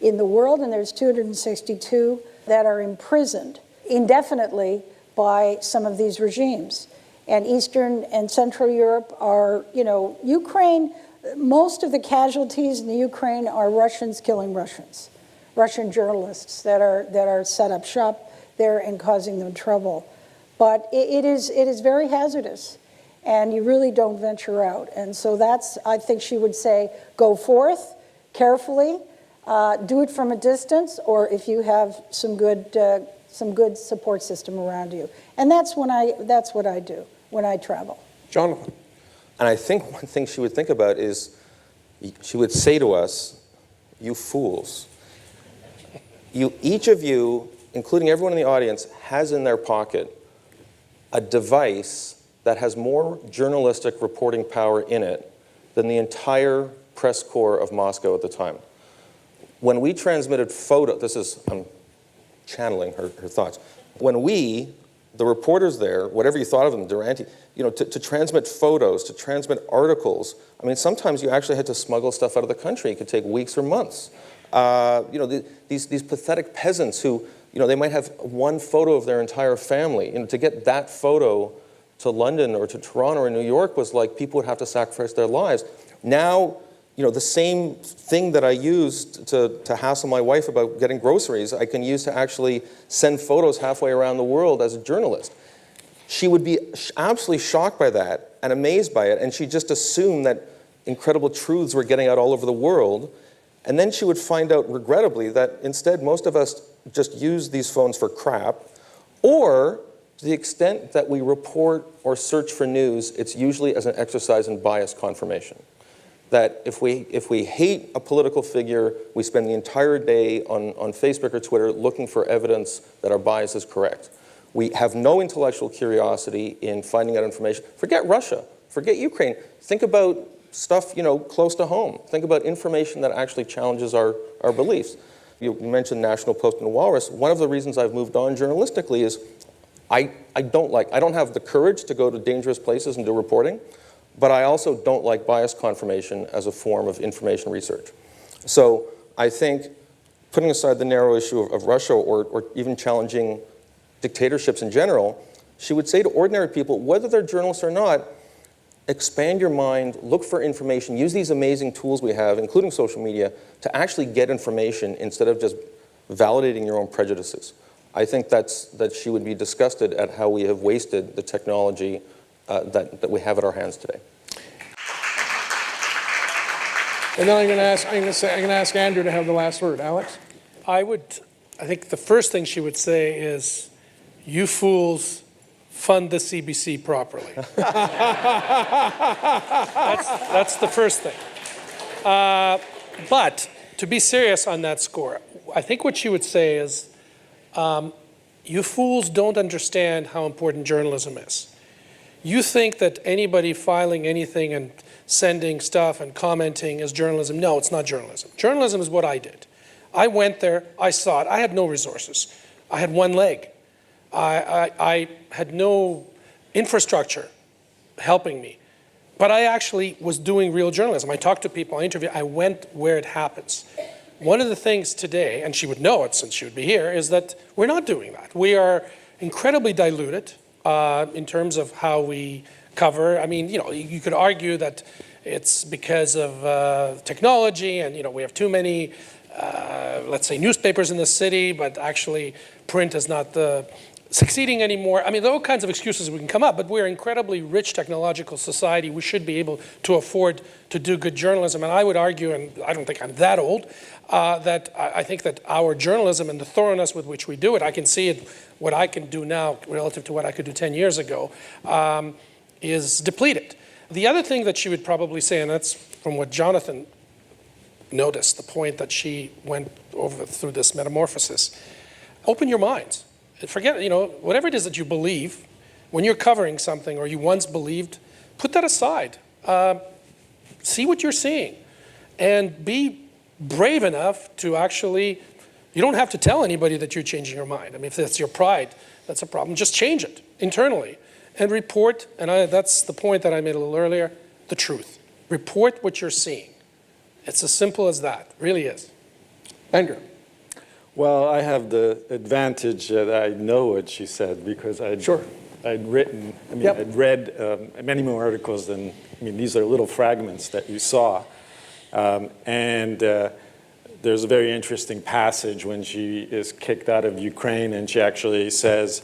in the world, and there's 262 that are imprisoned indefinitely by some of these regimes. And Eastern and Central Europe are, Ukraine, most of the casualties in the Ukraine are Russians killing Russians, Russian journalists that are set up shop there and causing them trouble. But it is very hazardous, and you really don't venture out. And so I think she would say, go forth carefully, do it from a distance, or if you have some good support system around you. And that's what I do when I travel. Jonathan. And I think one thing she would think about is, she would say to us, you fools. Each of you, including everyone in the audience, has in their pocket a device that has more journalistic reporting power in it than the entire press corps of Moscow at the time. When we transmitted I'm channeling her thoughts. When we, the reporters there, whatever you thought of them, Durante, to transmit photos, to transmit articles, I mean, sometimes you actually had to smuggle stuff out of the country. It could take weeks or months. These pathetic peasants who, they might have one photo of their entire family. To get that photo to London or to Toronto or New York was like people would have to sacrifice their lives. Now, the same thing that I used to hassle my wife about getting groceries, I can use to actually send photos halfway around the world as a journalist. She would be absolutely shocked by that and amazed by it, and she'd just assume that incredible truths were getting out all over the world. And then she would find out, regrettably, that instead most of us just use these phones for crap, or to the extent that we report or search for news, it's usually as an exercise in bias confirmation. That if we hate a political figure, we spend the entire day on Facebook or Twitter looking for evidence that our bias is correct. We have no intellectual curiosity in finding out information. Forget Russia, forget Ukraine. Think about stuff, close to home. Think about information that actually challenges our beliefs. You mentioned National Post and Walrus. One of the reasons I've moved on journalistically is I don't have the courage to go to dangerous places and do reporting, but I also don't like bias confirmation as a form of information research. So I think putting aside the narrow issue of Russia or even challenging dictatorships in general, she would say to ordinary people, whether they're journalists or not, expand your mind, look for information, use these amazing tools we have, including social media, to actually get information instead of just validating your own prejudices. I think that she would be disgusted at how we have wasted the technology that we have at our hands today. And then I'm going to ask Andrew to have the last word. Alex? I think the first thing she would say is, you fools, fund the CBC properly. That's the first thing. But to be serious on that score, I think what she would say is, you fools don't understand how important journalism is. You think that anybody filing anything and sending stuff and commenting is journalism? No, it's not journalism. Journalism is what I did. I went there, I saw it. I had no resources. I had one leg. I had no infrastructure helping me. But I actually was doing real journalism. I talked to people, I interviewed, I went where it happens. One of the things today, and she would know it since she would be here, is that we're not doing that. We are incredibly diluted in terms of how we cover. I mean, you could argue that it's because of technology and, we have too many, let's say, newspapers in the city, but actually print is not succeeding anymore. I mean, there are all kinds of excuses we can come up, but we're an incredibly rich technological society. We should be able to afford to do good journalism. And I would argue, and I don't think I'm that old, that I think that our journalism and the thoroughness with which we do it, I can see it, what I can do now relative to what I could do 10 years ago, is depleted. The other thing that she would probably say, and that's from what Jonathan noticed, the point that she went over through this metamorphosis, open your minds. Forget, whatever it is that you believe, when you're covering something or you once believed, put that aside. See what you're seeing and be brave enough to actually, you don't have to tell anybody that you're changing your mind. I mean, if that's your pride, that's a problem. Just change it internally and report, and that's the point that I made a little earlier, the truth. Report what you're seeing. It's as simple as that, it really is. Andrew. Well, I have the advantage that I know what she said because I'd written, I'd read many more articles than, these are little fragments that you saw. And there's a very interesting passage when she is kicked out of Ukraine and she actually says,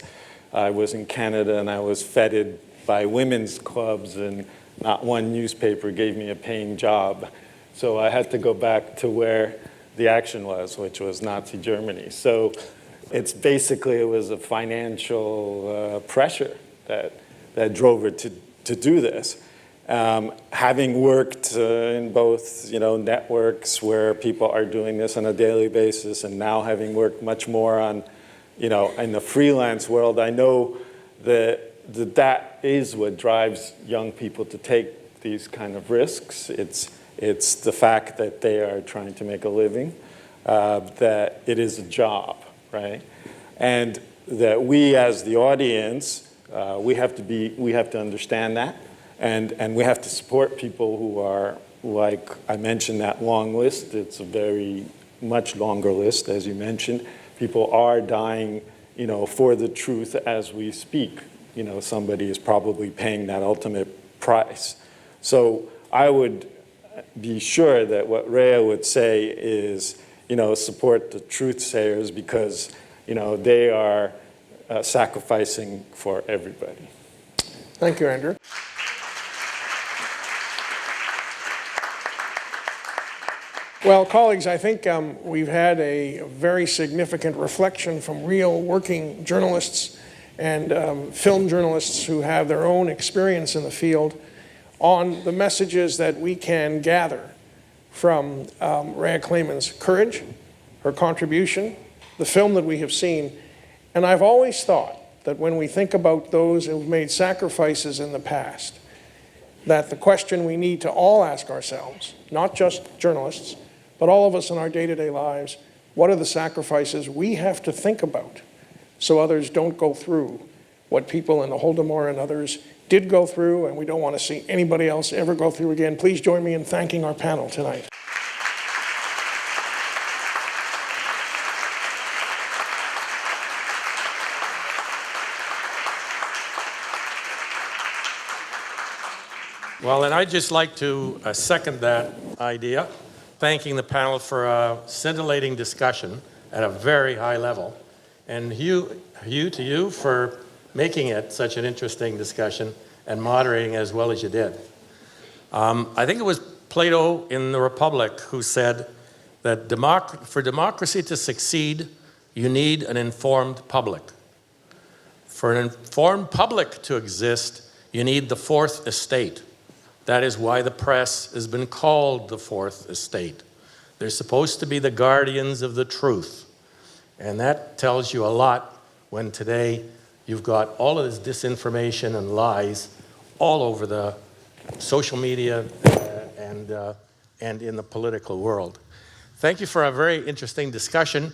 I was in Canada and I was feted by women's clubs and not one newspaper gave me a paying job. So I had to go back to where the action was, which was Nazi Germany. So it's basically, it was a financial pressure that drove her to do this. Having worked in both, networks where people are doing this on a daily basis, and now having worked much more on, in the freelance world, I know that is what drives young people to take these kind of risks. It's the fact that they are trying to make a living, that it is a job, right? And that we as the audience, we have to understand that, and we have to support people who are, like I mentioned, that long list. It's a very much longer list, as you mentioned. People are dying, for the truth as we speak. Somebody is probably paying that ultimate price. So I would be sure that what Rhea would say is, support the truth sayers because, they are sacrificing for everybody. Thank you, Andrew. Well, colleagues, I think we've had a very significant reflection from real working journalists and film journalists who have their own experience in the field on the messages that we can gather from Rhea Clyman's courage, her contribution, the film that we have seen. And I've always thought that when we think about those who've made sacrifices in the past, that the question we need to all ask ourselves, not just journalists, but all of us in our day-to-day lives, what are the sacrifices we have to think about so others don't go through what people in the Holodomor and others did go through, and we don't want to see anybody else ever go through again. Please join me in thanking our panel tonight. Well, and I'd just like to second that idea, thanking the panel for a scintillating discussion at a very high level, and you for making it such an interesting discussion and moderating as well as you did. I think it was Plato in the Republic who said that for democracy to succeed, you need an informed public. For an informed public to exist, you need the fourth estate. That is why the press has been called the fourth estate. They're supposed to be the guardians of the truth. And that tells you a lot when today you've got all of this disinformation and lies all over the social media and in the political world. Thank you for a very interesting discussion.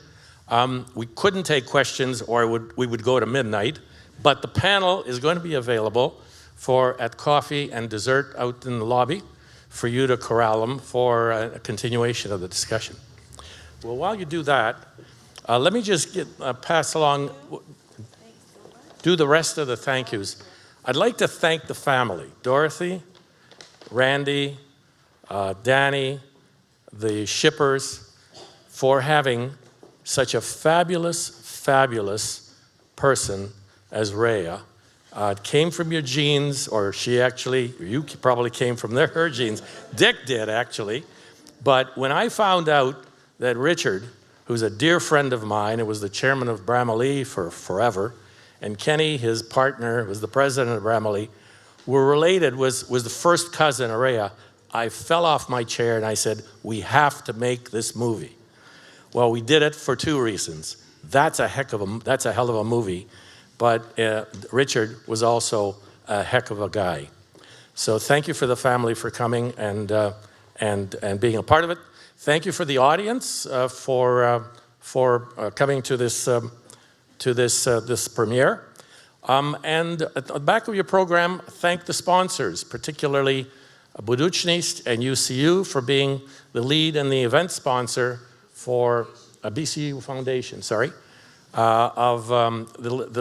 We couldn't take questions or we would go to midnight, but the panel is going to be available at coffee and dessert out in the lobby for you to corral them for a continuation of the discussion. Well, while you do that, let me just pass along, do the rest of the thank yous. I'd like to thank the family, Dorothy, Randy, Danny, the shippers, for having such a fabulous, fabulous person as Rhea. It came from your genes, or you probably came from her genes. Dick did, actually. But when I found out that Richard, who's a dear friend of mine, and was the chairman of Bramalea for forever, and Kenny, his partner, was the president of Bramalea, were related, was the first cousin of Rhea, I fell off my chair and I said, we have to make this movie. Well, we did it for two reasons. That's a hell of a movie, but Richard was also a heck of a guy. So thank you for the family for coming and being a part of it. Thank you for the audience for coming to this premiere. And at the back of your program, thank the sponsors, particularly Budućnost and UCU for being the lead and the event sponsor for BCU Foundation, the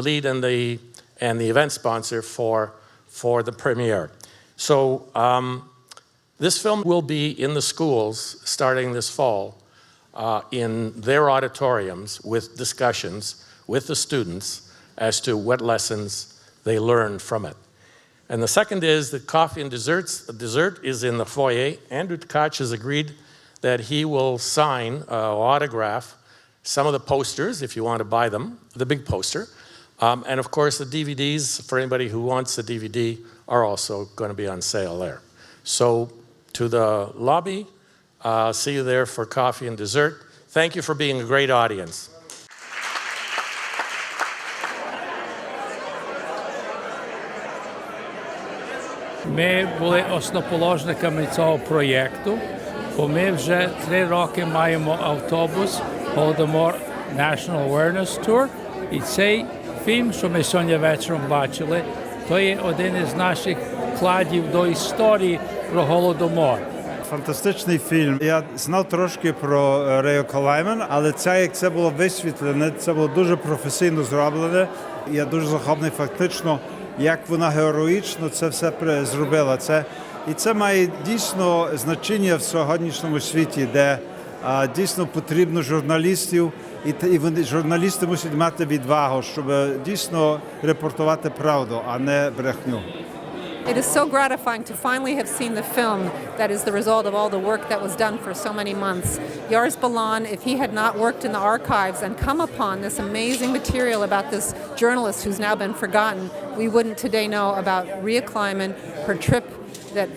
lead and the event sponsor for the premiere. So this film will be in the schools starting this fall in their auditoriums with discussions with the students as to what lessons they learned from it. And the second is the coffee and desserts. The dessert is in the foyer. Andrew Tkach has agreed that he will sign or autograph some of the posters if you want to buy them, the big poster. And of course the DVDs, for anybody who wants the DVD, are also going to be on sale there. So to the lobby, see you there for coffee and dessert. Thank you for being a great audience. Ми були основоположниками цього проєкту, бо ми вже 3 роки маємо автобус Holodomor National Awareness Tour. І цей фільм, що ми сьогодні вечором бачили, то є один із наших вкладів до історії про Голодомор. Фантастичний фільм. Я знав трошки про Рheю Clyman, але як це було висвітлене, це було дуже професійно зроблене. Я дуже захоплений фактично, як вона героїчно це все зробила. І це має дійсно значення в сьогоднішньому світі, де дійсно потрібно журналістів, і журналісти мусять мати відвагу, щоб дійсно репортувати правду, а не брехню. It is so gratifying to finally have seen the film that is the result of all the work that was done for so many months. Yars Balan, if he had not worked in the archives and come upon this amazing material about this journalist who's now been forgotten, we wouldn't today know about Rhea Clyman, her trip that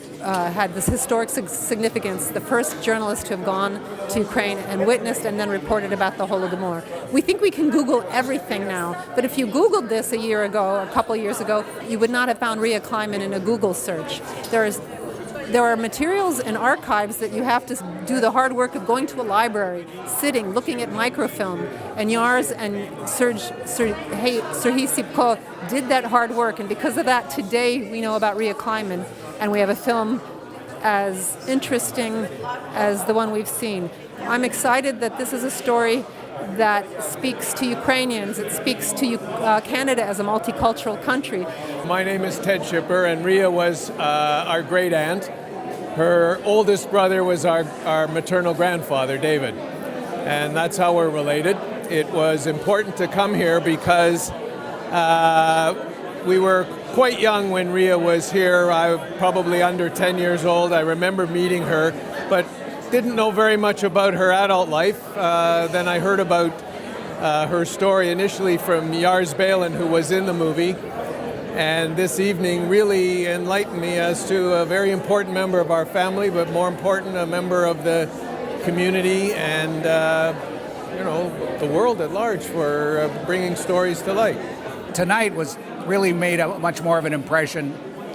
had this historic significance, the first journalist to have gone to Ukraine and witnessed and then reported about the Holodomor. We think we can Google everything now, but if you Googled this a year ago, a couple years ago, you would not have found Rhea Clyman in a Google search. There are materials and archives that you have to do the hard work of going to a library, sitting, looking at microfilm, and Yars and Serhii Sipko did that hard work, and because of that, today we know about Rhea Clyman, and we have a film as interesting as the one we've seen. I'm excited that this is a story that speaks to Ukrainians, it speaks to Canada as a multicultural country. My name is Ted Schipper, and Rhea was our great aunt. Her oldest brother was our maternal grandfather, David, and that's how we're related. It was important to come here because we were quite young when Rhea was here. I was probably under 10 years old. I remember meeting her, but didn't know very much about her adult life. Then I heard about her story initially from Yars Balin, who was in the movie. And this evening really enlightened me as to a very important member of our family, but more important, a member of the community and the world at large for bringing stories to light. Tonight really made a much more of an impression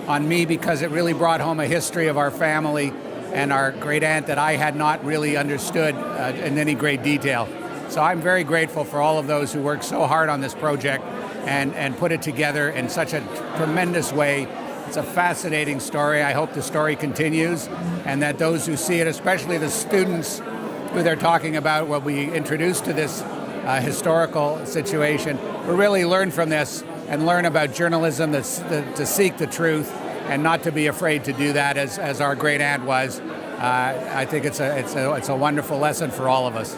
on me because it really brought home a history of our family and our great aunt that I had not really understood in any great detail. So I'm very grateful for all of those who worked so hard on this project and put it together in such a tremendous way. It's a fascinating story. I hope the story continues and that those who see it, especially the students who they're talking about, will be introduced to this historical situation, will really learn from this and learn about journalism, to seek the truth and not to be afraid to do that as our great aunt was. I think it's a wonderful lesson for all of us.